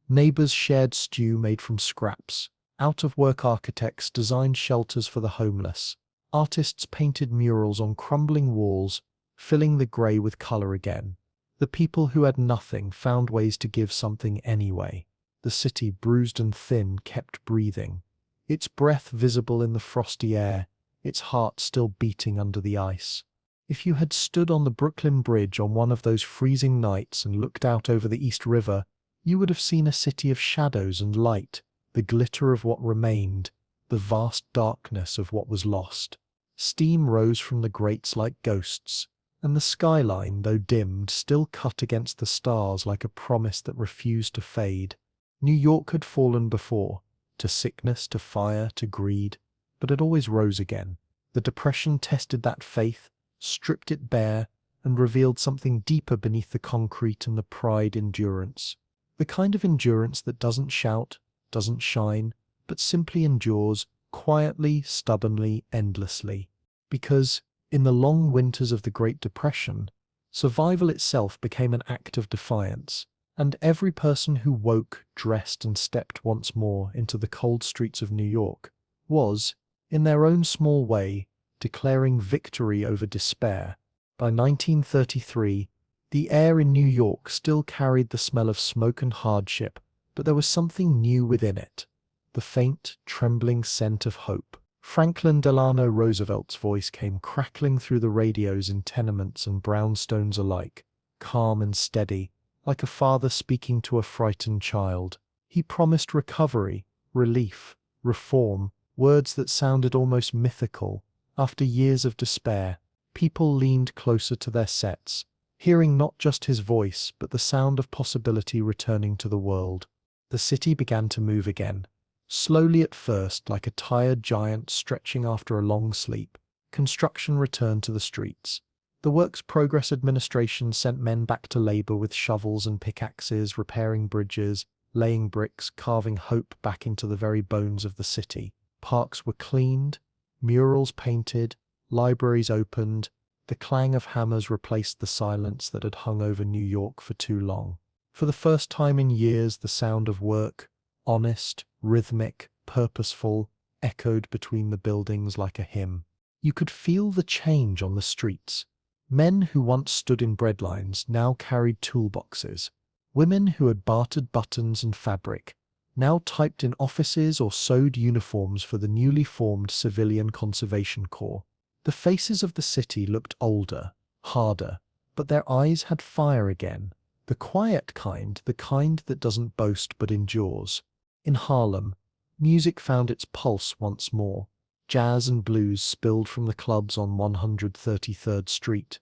A: Neighbors shared stew made from scraps. Out-of-work architects designed shelters for the homeless. Artists painted murals on crumbling walls, filling the grey with color again. The people who had nothing found ways to give something anyway. The city, bruised and thin, kept breathing, its breath visible in the frosty air, its heart still beating under the ice. If you had stood on the Brooklyn Bridge on one of those freezing nights and looked out over the East River, you would have seen a city of shadows and light, the glitter of what remained, the vast darkness of what was lost. Steam rose from the grates like ghosts, and the skyline, though dimmed, still cut against the stars like a promise that refused to fade. New York had fallen before, to sickness, to fire, to greed, but it always rose again. The Depression tested that faith, stripped it bare, and revealed something deeper beneath the concrete and the pride endurance. The kind of endurance that doesn't shout, doesn't shine, but simply endures, quietly, stubbornly, endlessly. Because, in the long winters of the Great Depression, survival itself became an act of defiance, and every person who woke, dressed, and stepped once more into the cold streets of New York was, in their own small way, declaring victory over despair. By 1933, the air in New York still carried the smell of smoke and hardship, but there was something new within it, the faint, trembling scent of hope. Franklin Delano Roosevelt's voice came crackling through the radios in tenements and brownstones alike, calm and steady, like a father speaking to a frightened child. He promised recovery, relief, reform, words that sounded almost mythical. After years of despair, people leaned closer to their sets, hearing not just his voice, but the sound of possibility returning to the world. The city began to move again. Slowly at first, like a tired giant stretching after a long sleep, construction returned to the streets. The Works Progress Administration sent men back to labor with shovels and pickaxes, repairing bridges, laying bricks, carving hope back into the very bones of the city. Parks were cleaned, murals painted, libraries opened. The clang of hammers replaced the silence that had hung over New York for too long. For the first time in years, the sound of work, honest, rhythmic, purposeful, echoed between the buildings like a hymn. You could feel the change on the streets. Men who once stood in breadlines now carried toolboxes. Women who had bartered buttons and fabric now typed in offices or sewed uniforms for the newly formed Civilian Conservation Corps. The faces of the city looked older, harder, but their eyes had fire again. The quiet kind, the kind that doesn't boast but endures. In Harlem, music found its pulse once more. Jazz and blues spilled from the clubs on 133rd Street,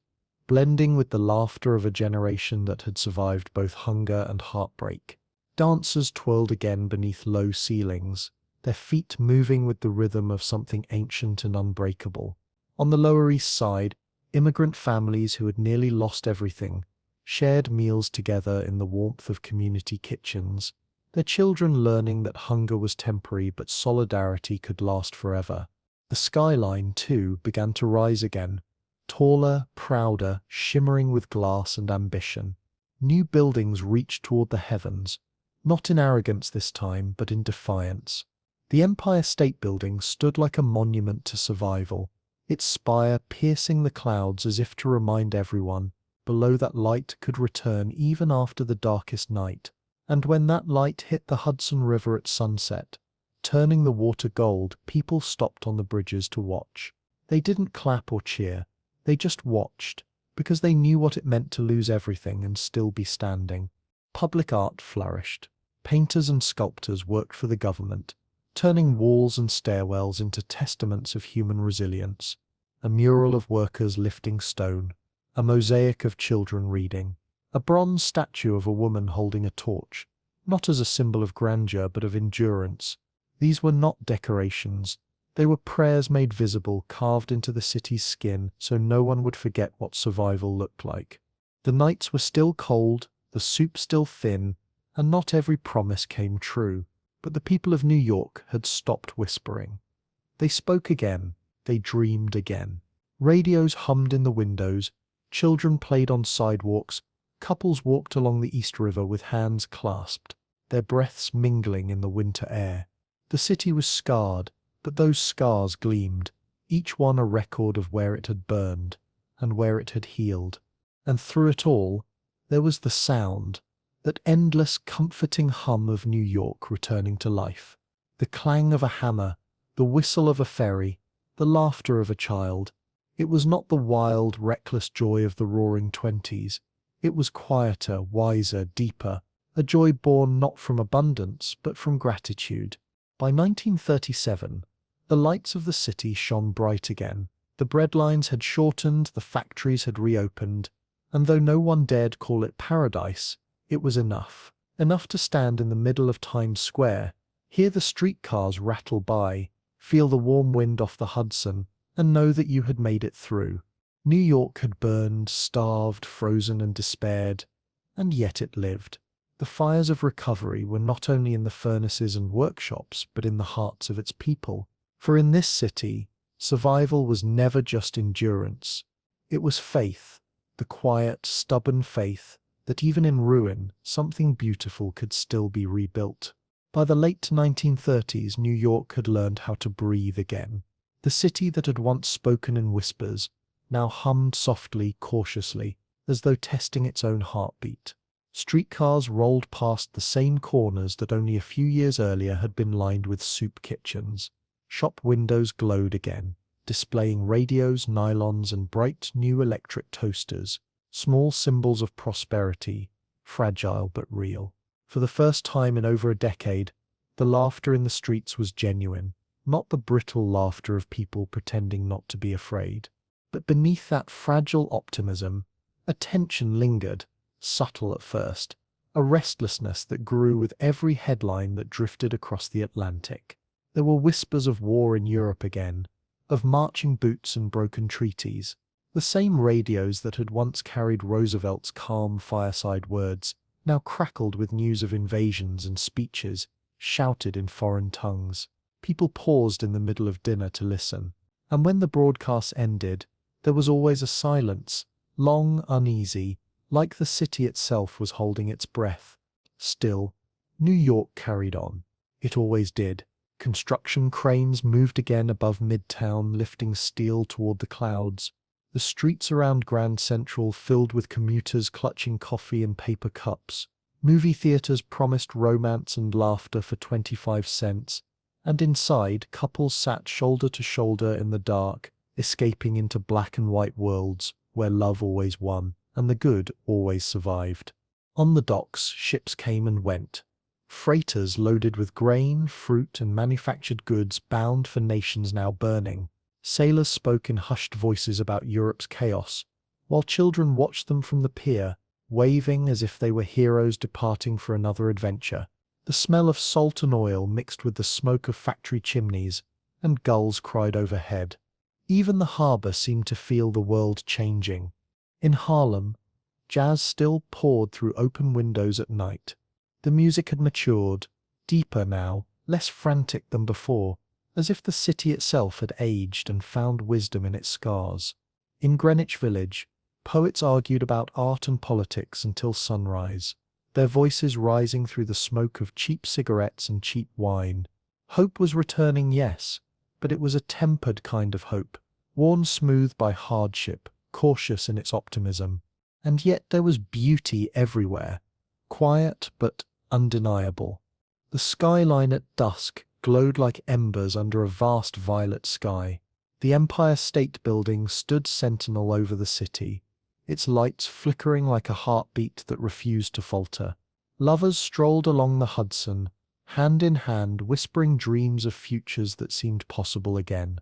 A: blending with the laughter of a generation that had survived both hunger and heartbreak. Dancers twirled again beneath low ceilings, their feet moving with the rhythm of something ancient and unbreakable. On the Lower East Side, immigrant families who had nearly lost everything shared meals together in the warmth of community kitchens, their children learning that hunger was temporary but solidarity could last forever. The skyline, too, began to rise again, taller, prouder, shimmering with glass and ambition. New buildings reached toward the heavens, not in arrogance this time, but in defiance. The Empire State Building stood like a monument to survival, its spire piercing the clouds as if to remind everyone below that light could return even after the darkest night. And when that light hit the Hudson River at sunset, turning the water gold, people stopped on the bridges to watch. They didn't clap or cheer. They just watched, because they knew what it meant to lose everything and still be standing. Public art flourished. Painters and sculptors worked for the government, turning walls and stairwells into testaments of human resilience. A mural of workers lifting stone, a mosaic of children reading, a bronze statue of a woman holding a torch, not as a symbol of grandeur but of endurance. These were not decorations. They were prayers made visible, carved into the city's skin so no one would forget what survival looked like. The nights were still cold, the soup still thin, and not every promise came true. But the people of New York had stopped whispering. They spoke again. They dreamed again. Radios hummed in the windows. Children played on sidewalks. Couples walked along the East River with hands clasped, their breaths mingling in the winter air. The city was scarred, but those scars gleamed, each one a record of where it had burned and where it had healed. And through it all, there was the sound, that endless, comforting hum of New York returning to life. The clang of a hammer, the whistle of a ferry, the laughter of a child. It was not the wild, reckless joy of the Roaring Twenties. It was quieter, wiser, deeper, a joy born not from abundance, but from gratitude. By 1937, the lights of the city shone bright again. The bread lines had shortened, the factories had reopened, and though no one dared call it paradise, it was enough. Enough to stand in the middle of Times Square, hear the streetcars rattle by, feel the warm wind off the Hudson, and know that you had made it through. New York had burned, starved, frozen, and despaired, and yet it lived. The fires of recovery were not only in the furnaces and workshops, but in the hearts of its people. For in this city, survival was never just endurance. It was faith, the quiet, stubborn faith that even in ruin, something beautiful could still be rebuilt. By the late 1930s, New York had learned how to breathe again. The city that had once spoken in whispers now hummed softly, cautiously, as though testing its own heartbeat. Streetcars rolled past the same corners that only a few years earlier had been lined with soup kitchens. Shop windows glowed again, displaying radios, nylons, and bright new electric toasters, small symbols of prosperity, fragile but real. For the first time in over a decade, the laughter in the streets was genuine, not the brittle laughter of people pretending not to be afraid. But beneath that fragile optimism, a tension lingered, subtle at first, a restlessness that grew with every headline that drifted across the Atlantic. There were whispers of war in Europe again, of marching boots and broken treaties. The same radios that had once carried Roosevelt's calm fireside words now crackled with news of invasions and speeches, shouted in foreign tongues. People paused in the middle of dinner to listen, and when the broadcasts ended, there was always a silence, long, uneasy, like the city itself was holding its breath. Still, New York carried on. It always did. Construction cranes moved again above Midtown, lifting steel toward the clouds. The streets around Grand Central filled with commuters clutching coffee in paper cups. Movie theaters promised romance and laughter for 25 cents, and inside, couples sat shoulder to shoulder in the dark, escaping into black and white worlds where love always won and the good always survived. On the docks, ships came and went. Freighters loaded with grain, fruit, and manufactured goods bound for nations now burning. Sailors spoke in hushed voices about Europe's chaos, while children watched them from the pier, waving as if they were heroes departing for another adventure. The smell of salt and oil mixed with the smoke of factory chimneys, and gulls cried overhead. Even the harbor seemed to feel the world changing. In Harlem, jazz still poured through open windows at night. The music had matured, deeper now, less frantic than before, as if the city itself had aged and found wisdom in its scars. In Greenwich Village, poets argued about art and politics until sunrise, their voices rising through the smoke of cheap cigarettes and cheap wine. Hope was returning, yes, but it was a tempered kind of hope, worn smooth by hardship, cautious in its optimism. And yet there was beauty everywhere, quiet but undeniable. The skyline at dusk glowed like embers under a vast violet sky. The Empire State Building stood sentinel over the city, its lights flickering like a heartbeat that refused to falter. Lovers strolled along the Hudson, hand in hand, whispering dreams of futures that seemed possible again.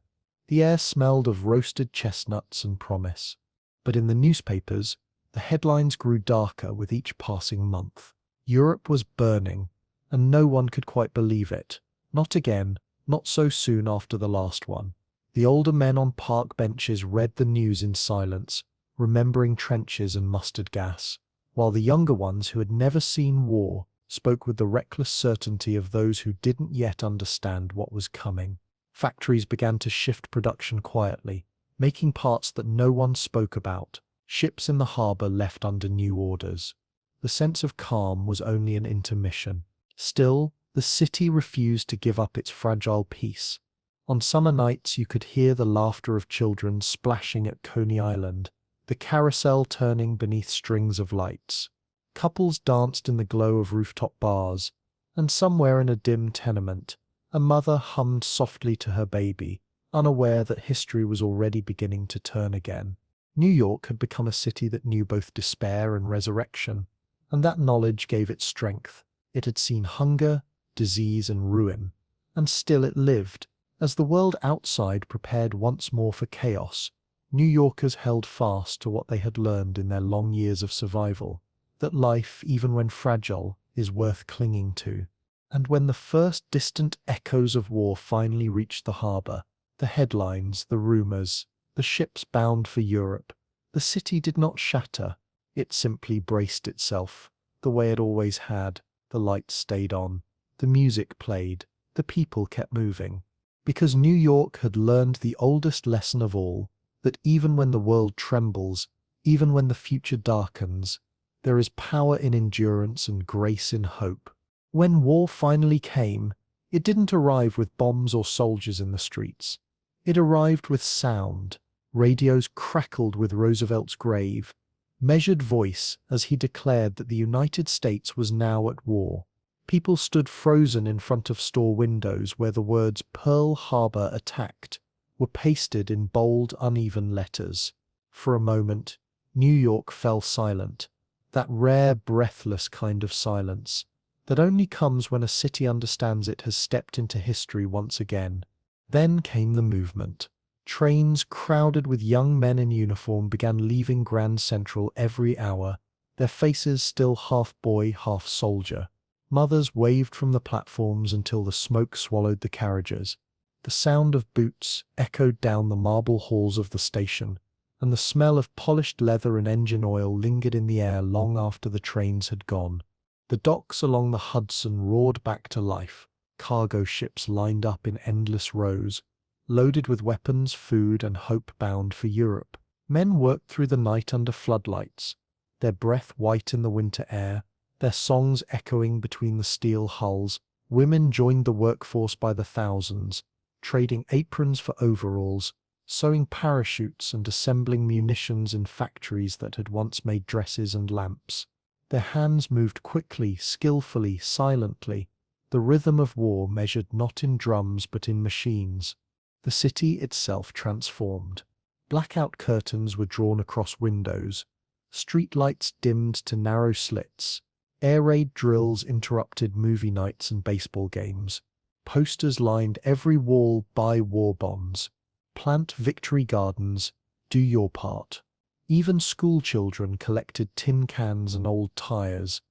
A: The air smelled of roasted chestnuts and promise. But in the newspapers, the headlines grew darker with each passing month. Europe was burning, and no one could quite believe it. Not again, not so soon after the last one. The older men on park benches read the news in silence, remembering trenches and mustard gas, while the younger ones who had never seen war spoke with the reckless certainty of those who didn't yet understand what was coming. Factories began to shift production quietly, making parts that no one spoke about. Ships in the harbor left under new orders. The sense of calm was only an intermission. Still, the city refused to give up its fragile peace. On summer nights you could hear the laughter of children splashing at Coney Island, the carousel turning beneath strings of lights. Couples danced in the glow of rooftop bars, and somewhere in a dim tenement, a mother hummed softly to her baby, unaware that history was already beginning to turn again. New York had become a city that knew both despair and resurrection, and that knowledge gave it strength. It had seen hunger, disease, and ruin, and still it lived. As the world outside prepared once more for chaos, New Yorkers held fast to what they had learned in their long years of survival, that life, even when fragile, is worth clinging to. And when the first distant echoes of war finally reached the harbor, the headlines, the rumors, the ships bound for Europe, the city did not shatter. It simply braced itself, the way it always had. The lights stayed on, the music played, the people kept moving. Because New York had learned the oldest lesson of all, that even when the world trembles, even when the future darkens, there is power in endurance and grace in hope. When war finally came, it didn't arrive with bombs or soldiers in the streets. It arrived with sound. Radios crackled with Roosevelt's grave, measured voice as he declared that the United States was now at war. People stood frozen in front of store windows where the words Pearl Harbor attacked were pasted in bold, uneven letters. For a moment, New York fell silent, that rare, breathless kind of silence that only comes when a city understands it has stepped into history once again. Then came the movement. Trains crowded with young men in uniform began leaving Grand Central every hour, their faces still half boy, half soldier. Mothers waved from the platforms until the smoke swallowed the carriages. The sound of boots echoed down the marble halls of the station, and the smell of polished leather and engine oil lingered in the air long after the trains had gone. The docks along the Hudson roared back to life. Cargo ships lined up in endless rows, loaded with weapons, food, and hope bound for Europe. Men worked through the night under floodlights, their breath white in the winter air, their songs echoing between the steel hulls. Women joined the workforce by the thousands, trading aprons for overalls, sewing parachutes and assembling munitions in factories that had once made dresses and lamps. Their hands moved quickly, skillfully, silently, the rhythm of war measured not in drums but in machines. The city itself transformed. Blackout curtains were drawn across windows, streetlights dimmed to narrow slits. Air raid drills interrupted movie nights and baseball games. Posters lined every wall. Buy war bonds. Plant victory gardens. Do your part. Even school children collected tin cans and old tires,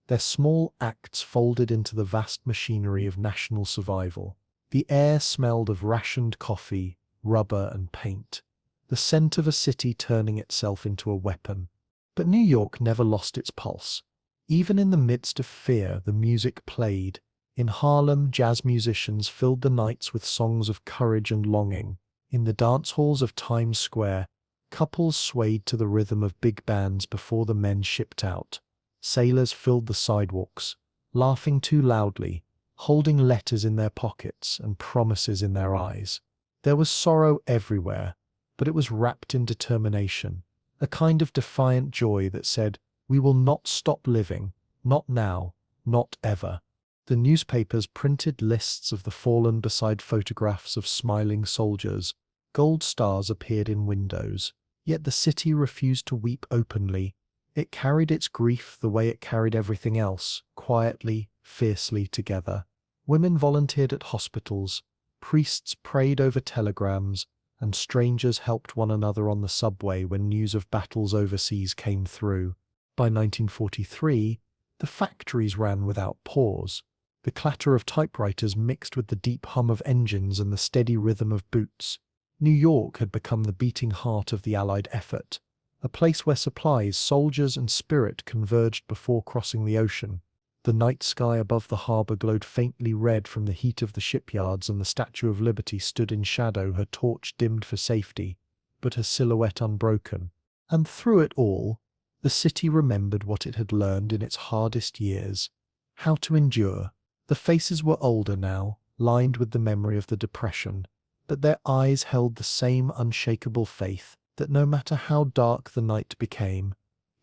A: their small acts folded into the vast machinery of national survival. The air smelled of rationed coffee, rubber, and paint, the scent of a city turning itself into a weapon. But New York never lost its pulse. Even in the midst of fear, the music played. In Harlem, jazz musicians filled the nights with songs of courage and longing. In the dance halls of Times Square, couples swayed to the rhythm of big bands before the men shipped out. Sailors filled the sidewalks, laughing too loudly, holding letters in their pockets and promises in their eyes. There was sorrow everywhere, but it was wrapped in determination, a kind of defiant joy that said, "We will not stop living, not now, not ever." The newspapers printed lists of the fallen beside photographs of smiling soldiers, Gold stars appeared in windows, yet the city refused to weep openly. It carried its grief the way it carried everything else, quietly, fiercely together. Women volunteered at hospitals, priests prayed over telegrams, and strangers helped one another on the subway when news of battles overseas came through. By 1943, the factories ran without pause. The clatter of typewriters mixed with the deep hum of engines and the steady rhythm of boots. New York had become the beating heart of the Allied effort, a place where supplies, soldiers, and spirit converged before crossing the ocean. The night sky above the harbor glowed faintly red from the heat of the shipyards, and the Statue of Liberty stood in shadow, her torch dimmed for safety, but her silhouette unbroken. And through it all, the city remembered what it had learned in its hardest years: how to endure. The faces were older now, lined with the memory of the Depression, but their eyes held the same unshakable faith that no matter how dark the night became,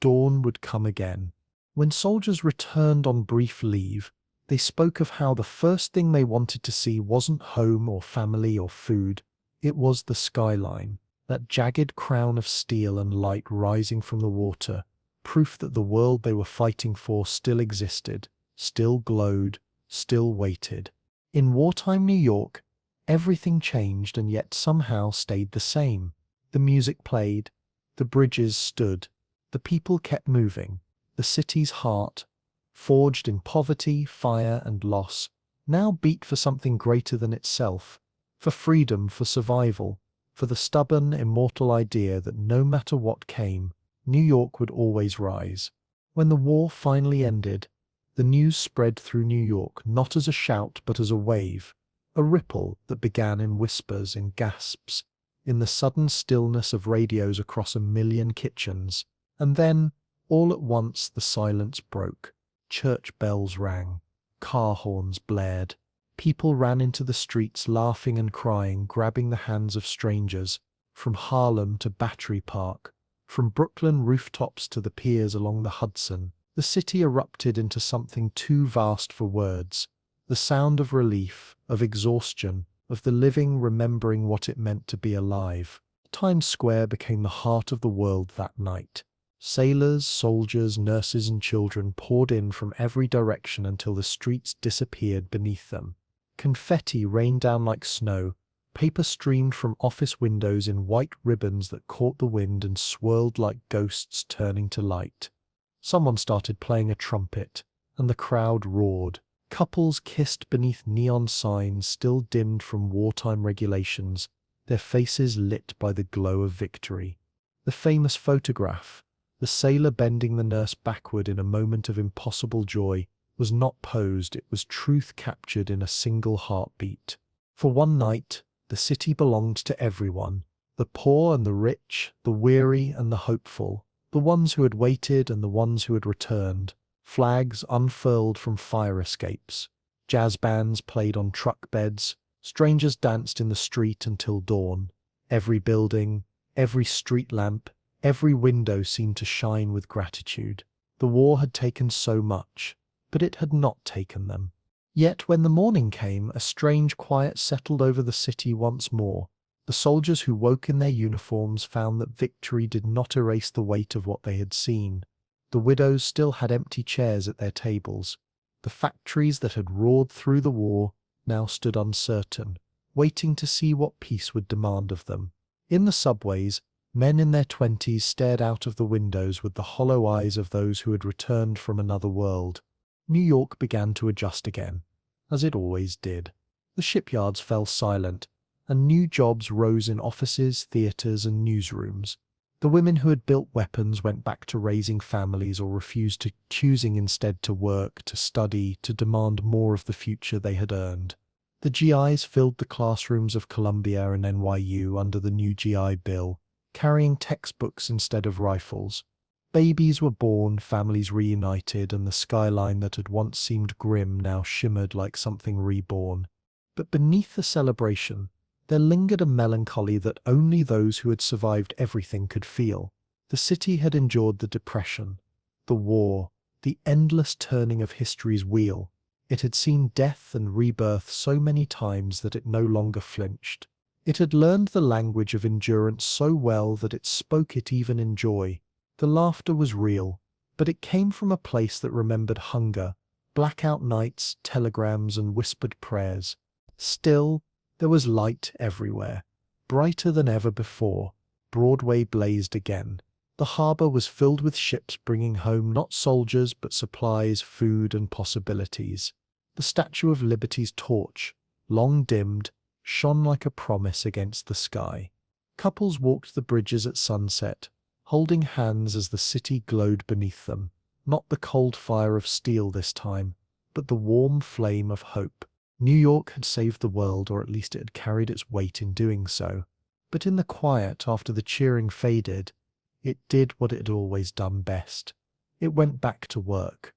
A: dawn would come again. When soldiers returned on brief leave, they spoke of how the first thing they wanted to see wasn't home or family or food. It was the skyline, that jagged crown of steel and light rising from the water, proof that the world they were fighting for still existed, still glowed, still waited. In wartime New York, everything changed and yet somehow stayed the same. The music played, the bridges stood, the people kept moving. The city's heart, forged in poverty, fire, and loss, now beat for something greater than itself, for freedom, for survival, for the stubborn, immortal idea that no matter what came, New York would always rise. When the war finally ended, the news spread through New York not as a shout but as a wave, a ripple that began in whispers, in gasps, in the sudden stillness of radios across 1,000,000 kitchens. And then, all at once, the silence broke. Church bells rang, car horns blared. People ran into the streets laughing and crying, grabbing the hands of strangers, from Harlem to Battery Park, from Brooklyn rooftops to the piers along the Hudson. The city erupted into something too vast for words. The sound of relief, of exhaustion, of the living remembering what it meant to be alive. Times Square became the heart of the world that night. Sailors, soldiers, nurses, and children poured in from every direction until the streets disappeared beneath them. Confetti rained down like snow. Paper streamed from office windows in white ribbons that caught the wind and swirled like ghosts turning to light. Someone started playing a trumpet, and the crowd roared. Couples kissed beneath neon signs still dimmed from wartime regulations, their faces lit by the glow of victory. The famous photograph, the sailor bending the nurse backward in a moment of impossible joy, was not posed, it was truth captured in a single heartbeat. For one night, the city belonged to everyone, the poor and the rich, the weary and the hopeful, the ones who had waited and the ones who had returned. Flags unfurled from fire escapes. Jazz bands played on truck beds. Strangers danced in the street until dawn. Every building, every street lamp, every window seemed to shine with gratitude. The war had taken so much, but it had not taken them. Yet when the morning came, a strange quiet settled over the city once more. The soldiers who woke in their uniforms found that victory did not erase the weight of what they had seen. The widows still had empty chairs at their tables. The factories that had roared through the war now stood uncertain, waiting to see what peace would demand of them. In the subways, men in their 20s stared out of the windows with the hollow eyes of those who had returned from another world. New York began to adjust again, as it always did. The shipyards fell silent, and new jobs rose in offices, theaters, and newsrooms. The women who had built weapons went back to raising families or refused to, choosing instead to work, to study, to demand more of the future they had earned. The GIs filled the classrooms of Columbia and NYU under the new GI Bill, carrying textbooks instead of rifles. Babies were born, families reunited, and the skyline that had once seemed grim now shimmered like something reborn. But beneath the celebration, there lingered a melancholy that only those who had survived everything could feel. The city had endured the Depression, the war, the endless turning of history's wheel. It had seen death and rebirth so many times that it no longer flinched. It had learned the language of endurance so well that it spoke it even in joy. The laughter was real, but it came from a place that remembered hunger, blackout nights, telegrams, and whispered prayers. Still, there was light everywhere. Brighter than ever before, Broadway blazed again. The harbour was filled with ships bringing home not soldiers but supplies, food, and possibilities. The Statue of Liberty's torch, long dimmed, shone like a promise against the sky. Couples walked the bridges at sunset, holding hands as the city glowed beneath them. Not the cold fire of steel this time, but the warm flame of hope. New York had saved the world, or at least it had carried its weight in doing so. But in the quiet, after the cheering faded, it did what it had always done best. It went back to work.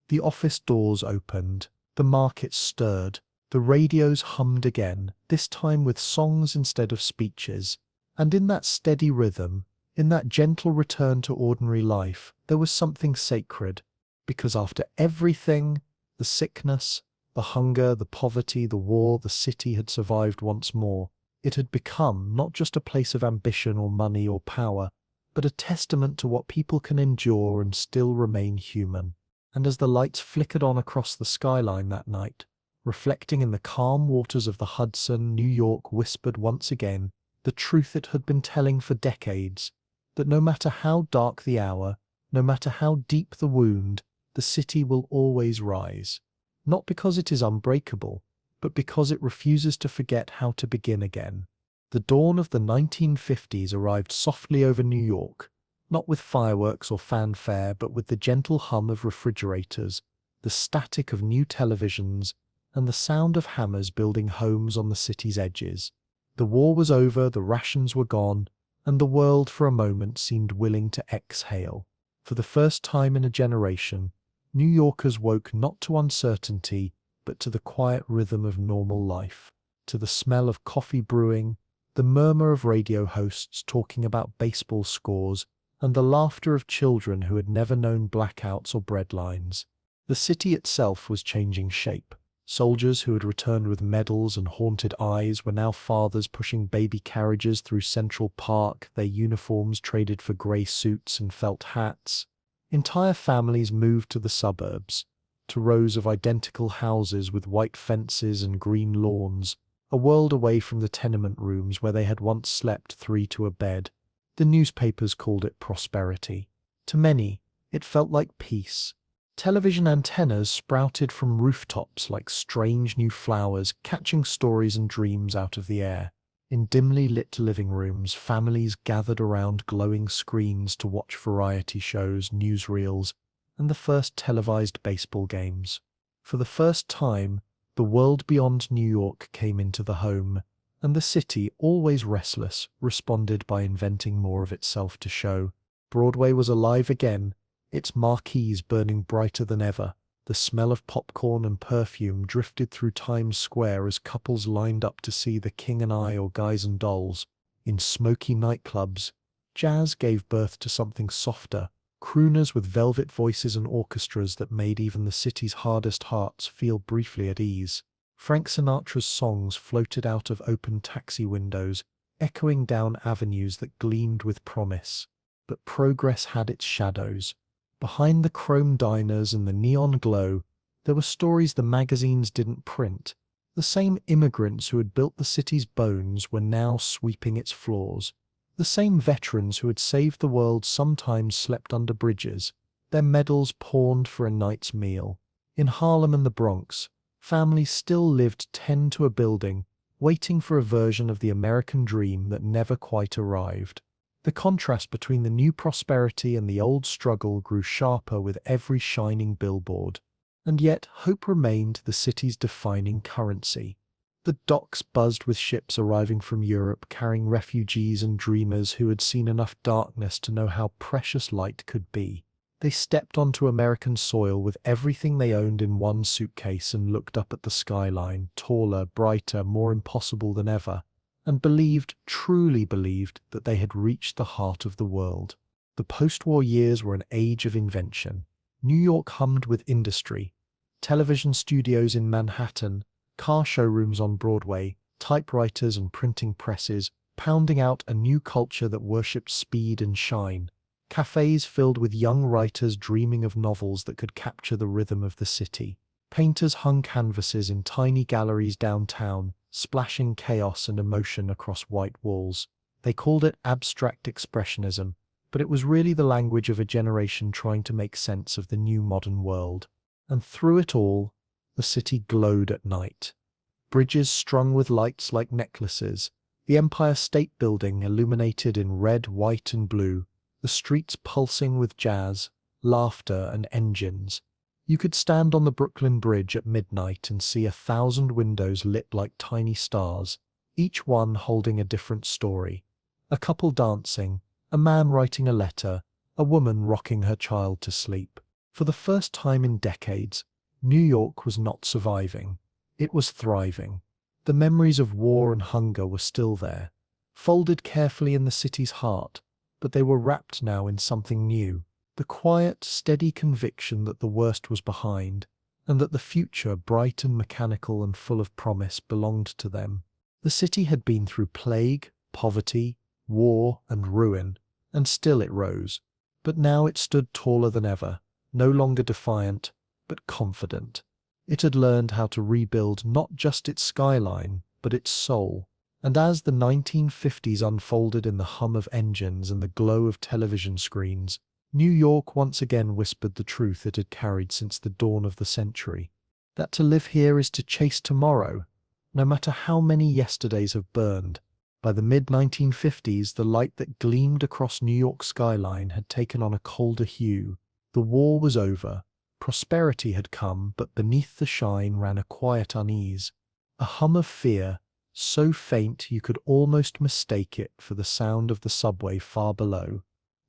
A: The office doors opened, the markets stirred, the radios hummed again, this time with songs instead of speeches. And in that steady rhythm, in that gentle return to ordinary life, there was something sacred, because after everything, the sickness, the hunger, the poverty, the war, the city had survived once more. It had become not just a place of ambition or money or power, but a testament to what people can endure and still remain human. And as the lights flickered on across the skyline that night, reflecting in the calm waters of the Hudson, New York whispered once again the truth it had been telling for decades, that no matter how dark the hour, no matter how deep the wound, the city will always rise. Not because it is unbreakable, but because it refuses to forget how to begin again. The dawn of the 1950s arrived softly over New York, not with fireworks or fanfare, but with the gentle hum of refrigerators, the static of new televisions, and the sound of hammers building homes on the city's edges. The war was over, the rations were gone, and the world for a moment seemed willing to exhale. For the first time in a generation, New Yorkers woke not to uncertainty, but to the quiet rhythm of normal life, to the smell of coffee brewing, the murmur of radio hosts talking about baseball scores, and the laughter of children who had never known blackouts or breadlines. The city itself was changing shape. Soldiers who had returned with medals and haunted eyes were now fathers pushing baby carriages through Central Park, their uniforms traded for grey suits and felt hats. Entire families moved to the suburbs, to rows of identical houses with white fences and green lawns, a world away from the tenement rooms where they had once slept three to a bed. The newspapers called it prosperity. To many, it felt like peace. Television antennas sprouted from rooftops like strange new flowers, catching stories and dreams out of the air. In dimly lit living rooms, families gathered around glowing screens to watch variety shows, newsreels, and the first televised baseball games. For the first time, the world beyond New York came into the home, and the city, always restless, responded by inventing more of itself to show. Broadway was alive again, its marquees burning brighter than ever. The smell of popcorn and perfume drifted through Times Square as couples lined up to see The King and I or Guys and Dolls. In smoky nightclubs, jazz gave birth to something softer, crooners with velvet voices and orchestras that made even the city's hardest hearts feel briefly at ease. Frank Sinatra's songs floated out of open taxi windows, echoing down avenues that gleamed with promise. But progress had its shadows. Behind the chrome diners and the neon glow, there were stories the magazines didn't print. The same immigrants who had built the city's bones were now sweeping its floors. The same veterans who had saved the world sometimes slept under bridges, their medals pawned for a night's meal. In Harlem and the Bronx, families still lived 10 to a building, waiting for a version of the American dream that never quite arrived. The contrast between the new prosperity and the old struggle grew sharper with every shining billboard. And yet hope remained the city's defining currency. The docks buzzed with ships arriving from Europe carrying refugees and dreamers who had seen enough darkness to know how precious light could be. They stepped onto American soil with everything they owned in one suitcase and looked up at the skyline, taller, brighter, more impossible than ever, and believed, truly believed, that they had reached the heart of the world. The post-war years were an age of invention. New York hummed with industry. Television studios in Manhattan, car showrooms on Broadway, typewriters and printing presses, pounding out a new culture that worshipped speed and shine. Cafes filled with young writers dreaming of novels that could capture the rhythm of the city. Painters hung canvases in tiny galleries downtown, splashing chaos and emotion across white walls. They called it abstract expressionism, but it was really the language of a generation trying to make sense of the new modern world. And through it all, the city glowed at night. Bridges strung with lights like necklaces, the Empire State Building illuminated in red, white, and blue, the streets pulsing with jazz, laughter, and engines. You could stand on the Brooklyn Bridge at midnight and see 1,000 windows lit like tiny stars, each one holding a different story. A couple dancing, a man writing a letter, a woman rocking her child to sleep. For the first time in decades, New York was not surviving. It was thriving. The memories of war and hunger were still there, folded carefully in the city's heart, but they were wrapped now in something new. The quiet, steady conviction that the worst was behind, and that the future, bright and mechanical and full of promise, belonged to them. The city had been through plague, poverty, war, and ruin, and still it rose. But now it stood taller than ever, no longer defiant, but confident. It had learned how to rebuild not just its skyline, but its soul. And as the 1950s unfolded in the hum of engines and the glow of television screens, New York once again whispered the truth it had carried since the dawn of the century. That to live here is to chase tomorrow, no matter how many yesterdays have burned. By the mid-1950s, the light that gleamed across New York's skyline had taken on a colder hue. The war was over. Prosperity had come, but beneath the shine ran a quiet unease, a hum of fear, so faint you could almost mistake it for the sound of the subway far below.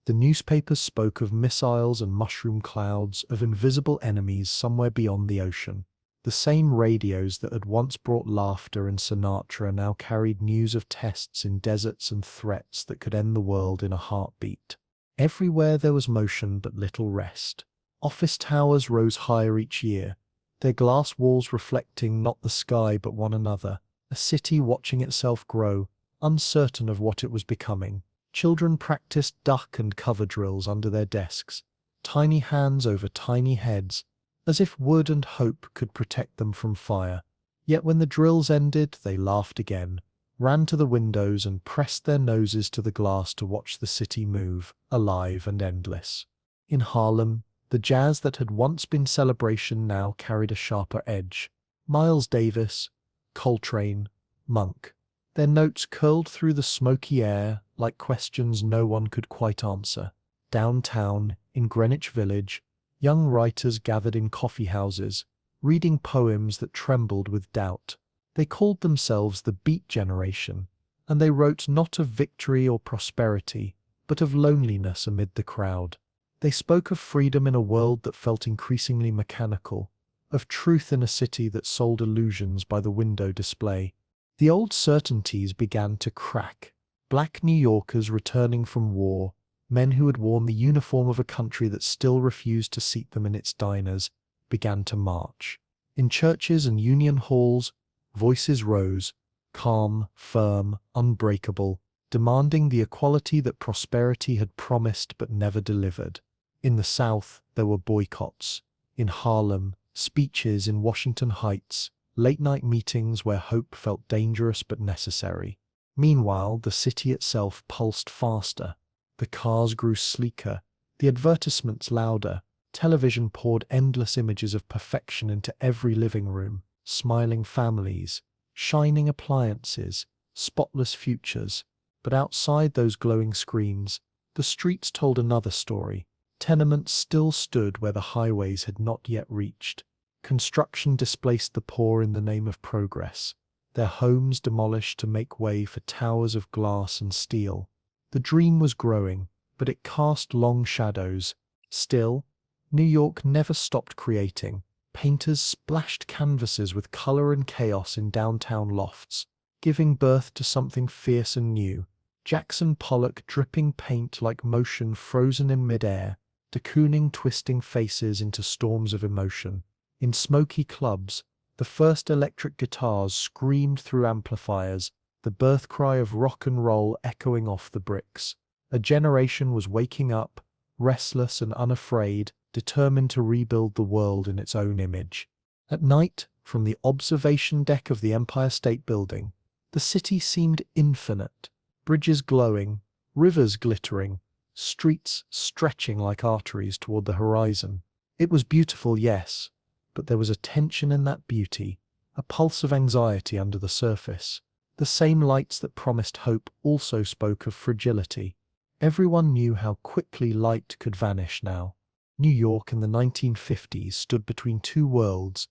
A: The newspapers spoke of missiles and mushroom clouds, of invisible enemies somewhere beyond the ocean. The same radios that had once brought laughter and Sinatra now carried news of tests in deserts and threats that could end the world in a heartbeat. Everywhere there was motion but little rest. Office towers rose higher each year, their glass walls reflecting not the sky but one another, a city watching itself grow, uncertain of what it was becoming. Children practiced duck and cover drills under their desks, tiny hands over tiny heads, as if wood and hope could protect them from fire. Yet when the drills ended, they laughed again, ran to the windows and pressed their noses to the glass to watch the city move, alive and endless. In Harlem, the jazz that had once been celebration now carried a sharper edge. Miles Davis, Coltrane, Monk. Their notes curled through the smoky air like questions no one could quite answer. Downtown, in Greenwich Village, young writers gathered in coffee houses, reading poems that trembled with doubt. They called themselves the Beat Generation, and they wrote not of victory or prosperity, but of loneliness amid the crowd. They spoke of freedom in a world that felt increasingly mechanical, of truth in a city that sold illusions by the window display. The old certainties began to crack. Black New Yorkers returning from war, men who had worn the uniform of a country that still refused to seat them in its diners, began to march. In churches and union halls, voices rose, calm, firm, unbreakable, demanding the equality that prosperity had promised but never delivered. In the South, there were boycotts. In Harlem, speeches in Washington Heights, late-night meetings where hope felt dangerous but necessary. Meanwhile, the city itself pulsed faster. The cars grew sleeker, the advertisements louder. Television poured endless images of perfection into every living room, smiling families, shining appliances, spotless futures. But outside those glowing screens, the streets told another story. Tenements still stood where the highways had not yet reached. Construction displaced the poor in the name of progress, their homes demolished to make way for towers of glass and steel. The dream was growing, but it cast long shadows. Still, New York never stopped creating. Painters splashed canvases with color and chaos in downtown lofts, giving birth to something fierce and new. Jackson Pollock dripping paint like motion frozen in midair, de Kooning twisting faces into storms of emotion. In smoky clubs, The first electric guitars screamed through amplifiers, the birth cry of rock and roll echoing off the bricks. A generation was waking up, restless and unafraid, determined to rebuild the world in its own image. At night, from the observation deck of the Empire State Building, the city seemed infinite. Bridges glowing, rivers glittering, streets stretching like arteries toward the horizon. It was beautiful, yes, but there was a tension in that beauty, a pulse of anxiety under the surface. The same lights that promised hope also spoke of fragility. Everyone knew how quickly light could vanish now. New York in the 1950s stood between two worlds,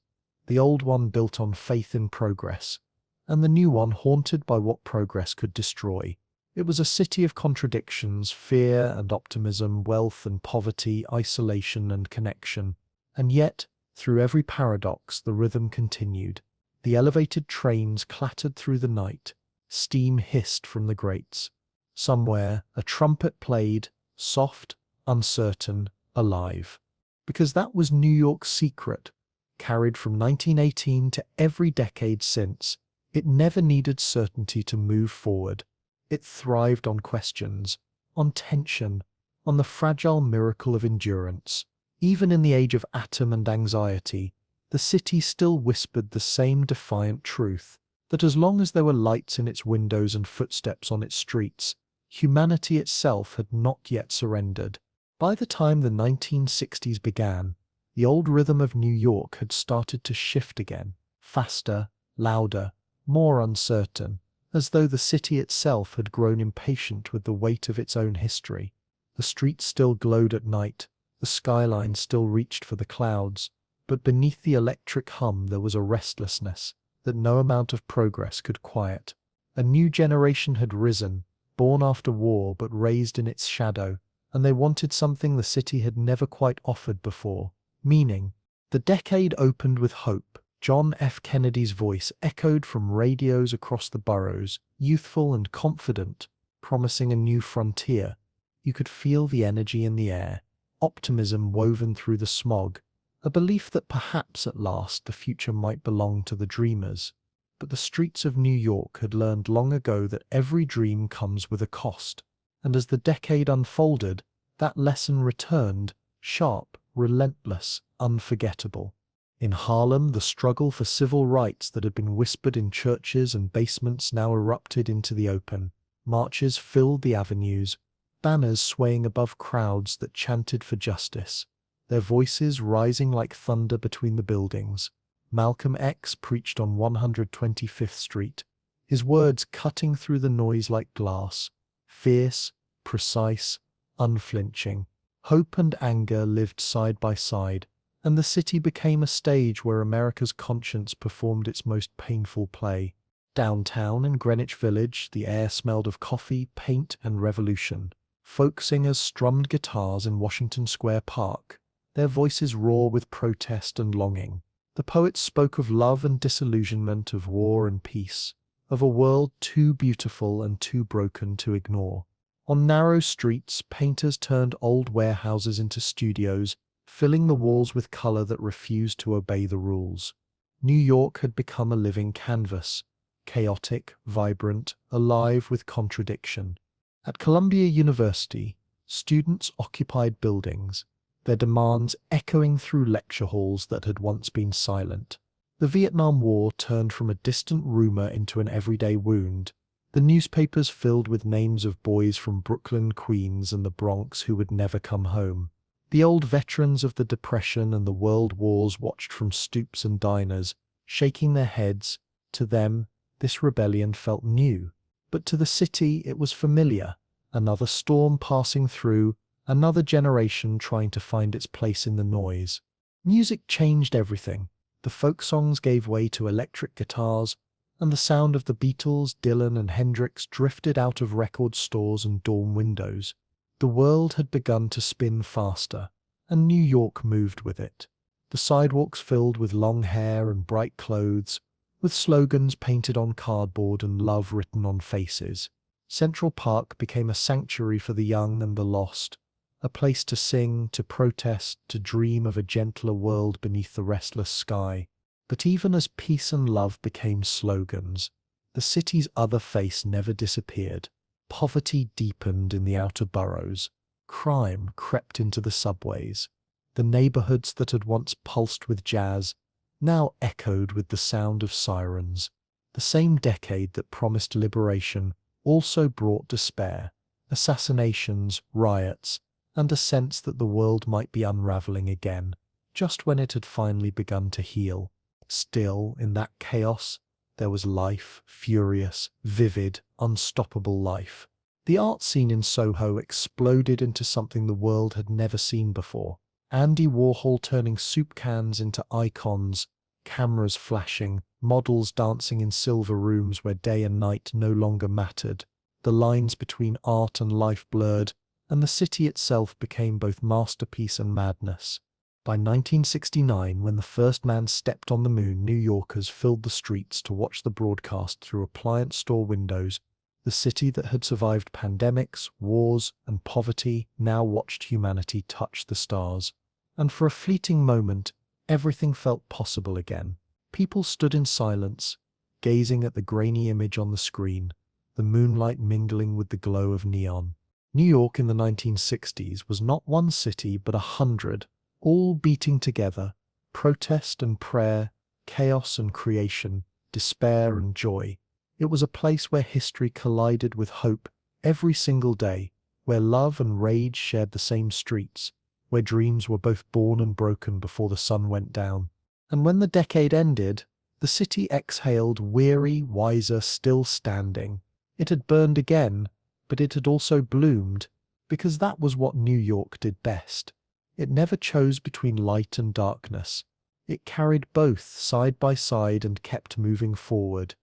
A: the old one built on faith in progress, and the new one haunted by what progress could destroy. It was a city of contradictions, fear and optimism, wealth and poverty, isolation and connection. And yet, through every paradox, the rhythm continued. The elevated trains clattered through the night. Steam hissed from the grates. Somewhere, a trumpet played, soft, uncertain, alive. Because that was New York's secret, carried from 1918 to every decade since. It never needed certainty to move forward. It thrived on questions, on tension, on the fragile miracle of endurance. Even in the age of atom and anxiety, the city still whispered the same defiant truth, that as long as there were lights in its windows and footsteps on its streets, humanity itself had not yet surrendered. By the time the 1960s began, the old rhythm of New York had started to shift again, faster, louder, more uncertain, as though the city itself had grown impatient with the weight of its own history. The streets still glowed at night, the skyline still reached for the clouds, but beneath the electric hum there was a restlessness that no amount of progress could quiet. A new generation had risen, born after war but raised in its shadow, and they wanted something the city had never quite offered before: meaning. The decade opened with hope. John F. Kennedy's voice echoed from radios across the boroughs, youthful and confident, promising a new frontier. You could feel the energy in the air, optimism woven through the smog, a belief that perhaps at last the future might belong to the dreamers. But the streets of New York had learned long ago that every dream comes with a cost, and as the decade unfolded, that lesson returned, sharp, relentless, unforgettable. In Harlem, the struggle for civil rights that had been whispered in churches and basements now erupted into the open. Marches filled the avenues, banners swaying above crowds that chanted for justice, their voices rising like thunder between the buildings. Malcolm X preached on 125th Street, his words cutting through the noise like glass, fierce, precise, unflinching. Hope and anger lived side by side, and the city became a stage where America's conscience performed its most painful play. Downtown in Greenwich Village, the air smelled of coffee, paint, and revolution. Folk singers strummed guitars in Washington Square Park, their voices raw with protest and longing. The poets spoke of love and disillusionment, of war and peace, of a world too beautiful and too broken to ignore. On narrow streets, painters turned old warehouses into studios, filling the walls with color that refused to obey the rules. New York had become a living canvas, chaotic, vibrant, alive with contradiction. At Columbia University, students occupied buildings, their demands echoing through lecture halls that had once been silent. The Vietnam War turned from a distant rumor into an everyday wound. The newspapers filled with names of boys from Brooklyn, Queens, and the Bronx who would never come home. The old veterans of the Depression and the World Wars watched from stoops and diners, shaking their heads. To them, this rebellion felt new. But to the city, it was familiar. Another storm passing through, another generation trying to find its place in the noise. Music changed everything. The folk songs gave way to electric guitars, and the sound of the Beatles, Dylan, and Hendrix drifted out of record stores and dorm windows. The world had begun to spin faster, and New York moved with it. The sidewalks filled with long hair and bright clothes, with slogans painted on cardboard and love written on faces. Central Park became a sanctuary for the young and the lost, a place to sing, to protest, to dream of a gentler world beneath the restless sky. But even as peace and love became slogans, the city's other face never disappeared. Poverty deepened in the outer boroughs. Crime crept into the subways. The neighborhoods that had once pulsed with jazz now echoed with the sound of sirens. The same decade that promised liberation also brought despair, assassinations, riots, and a sense that the world might be unraveling again, just when it had finally begun to heal. Still, in that chaos, there was life, furious, vivid, unstoppable life. The art scene in Soho exploded into something the world had never seen before. Andy Warhol turning soup cans into icons, cameras flashing, models dancing in silver rooms where day and night no longer mattered. The lines between art and life blurred, and the city itself became both masterpiece and madness. By 1969, when the first man stepped on the moon, New Yorkers filled the streets to watch the broadcast through appliance store windows. The city that had survived pandemics, wars, and poverty now watched humanity touch the stars. And for a fleeting moment, everything felt possible again. People stood in silence, gazing at the grainy image on the screen, the moonlight mingling with the glow of neon. New York in the 1960s was not one city but 100, all beating together, protest and prayer, chaos and creation, despair and joy. It was a place where history collided with hope every single day, where love and rage shared the same streets, where dreams were both born and broken before the sun went down. And when the decade ended, the city exhaled, weary, wiser, still standing. It had burned again, but it had also bloomed, because that was what New York did best. It never chose between light and darkness. It carried both side by side and kept moving forward.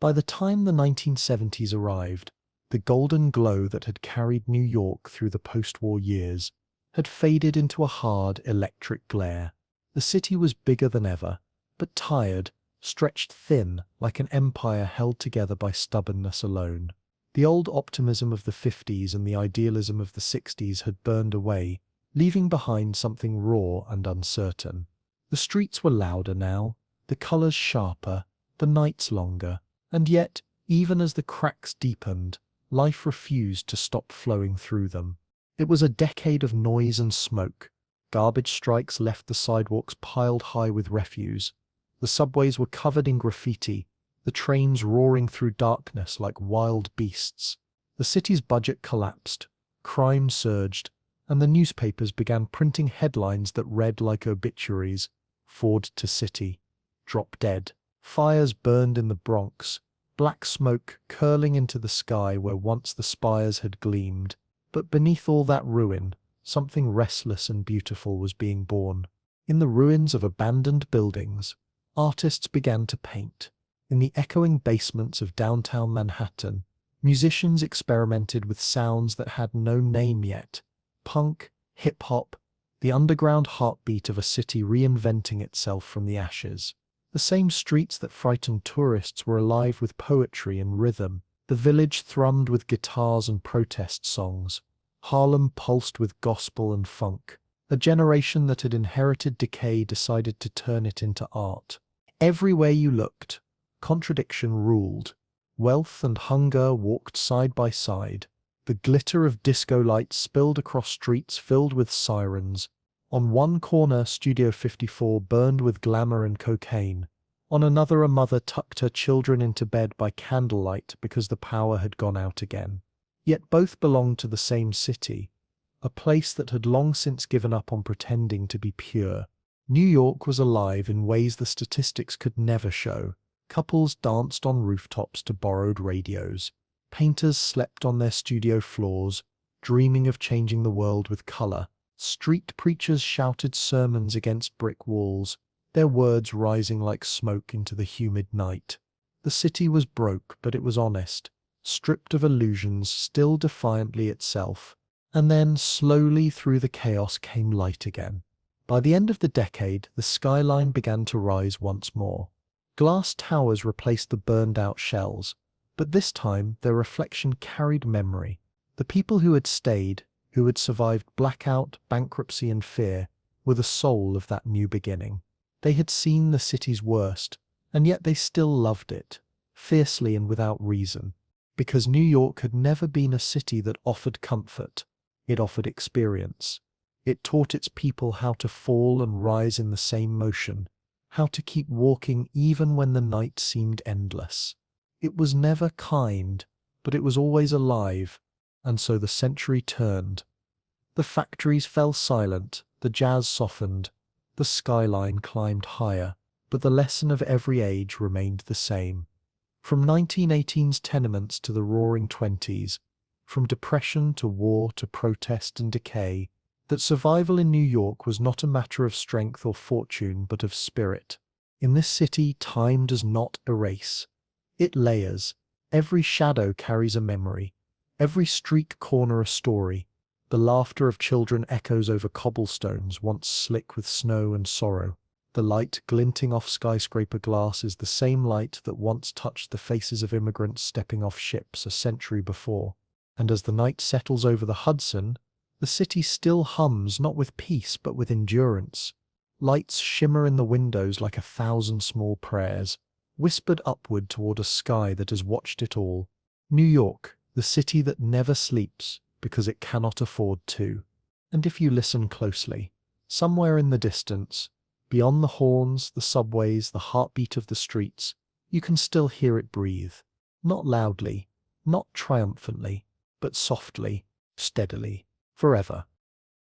A: By the time the 1970s arrived, the golden glow that had carried New York through the post-war years had faded into a hard, electric glare. The city was bigger than ever, but tired, stretched thin like an empire held together by stubbornness alone. The old optimism of the 50s and the idealism of the 60s had burned away, leaving behind something raw and uncertain. The streets were louder now, the colors sharper, the nights longer, and yet, even as the cracks deepened, life refused to stop flowing through them. It was a decade of noise and smoke. Garbage strikes left the sidewalks piled high with refuse. The subways were covered in graffiti, the trains roaring through darkness like wild beasts. The city's budget collapsed, crime surged, and the newspapers began printing headlines that read like obituaries: Ford to city, drop dead. Fires burned in the Bronx, black smoke curling into the sky where once the spires had gleamed. But beneath all that ruin, something restless and beautiful was being born. In the ruins of abandoned buildings, artists began to paint. In the echoing basements of downtown Manhattan, musicians experimented with sounds that had no name yet. Punk, hip-hop, the underground heartbeat of a city reinventing itself from the ashes. The same streets that frightened tourists were alive with poetry and rhythm. The village thrummed with guitars and protest songs. Harlem pulsed with gospel and funk. A generation that had inherited decay decided to turn it into art. Everywhere you looked, contradiction ruled. Wealth and hunger walked side by side. The glitter of disco lights spilled across streets filled with sirens. On one corner, Studio 54 burned with glamour and cocaine. On another, a mother tucked her children into bed by candlelight because the power had gone out again. Yet both belonged to the same city, a place that had long since given up on pretending to be pure. New York was alive in ways the statistics could never show. Couples danced on rooftops to borrowed radios. Painters slept on their studio floors, dreaming of changing the world with color. Street preachers shouted sermons against brick walls, their words rising like smoke into the humid night. The city was broke, but it was honest, stripped of illusions, still defiantly itself. And then, slowly through the chaos came light again. By the end of the decade, the skyline began to rise once more. Glass towers replaced the burned-out shells, but this time their reflection carried memory. The people who had stayed, who had survived blackout, bankruptcy and fear, were the soul of that new beginning. They had seen the city's worst, and yet they still loved it, fiercely and without reason. Because New York had never been a city that offered comfort. It offered experience. It taught its people how to fall and rise in the same motion, how to keep walking even when the night seemed endless. It was never kind, but it was always alive, and so the century turned. The factories fell silent, the jazz softened, the skyline climbed higher, but the lesson of every age remained the same. From 1918's tenements to the Roaring Twenties, from depression to war to protest and decay, that survival in New York was not a matter of strength or fortune, but of spirit. In this city, time does not erase. It layers. Every shadow carries a memory, every street corner a story. The laughter of children echoes over cobblestones once slick with snow and sorrow. The light glinting off skyscraper glass is the same light that once touched the faces of immigrants stepping off ships a century before. And as the night settles over the Hudson, the city still hums not with peace but with endurance. Lights shimmer in the windows like 1,000 small prayers, whispered upward toward a sky that has watched it all. New York, the city that never sleeps because it cannot afford to. And if you listen closely, somewhere in the distance, beyond the horns, the subways, the heartbeat of the streets, you can still hear it breathe. Not loudly, not triumphantly, but softly, steadily, forever.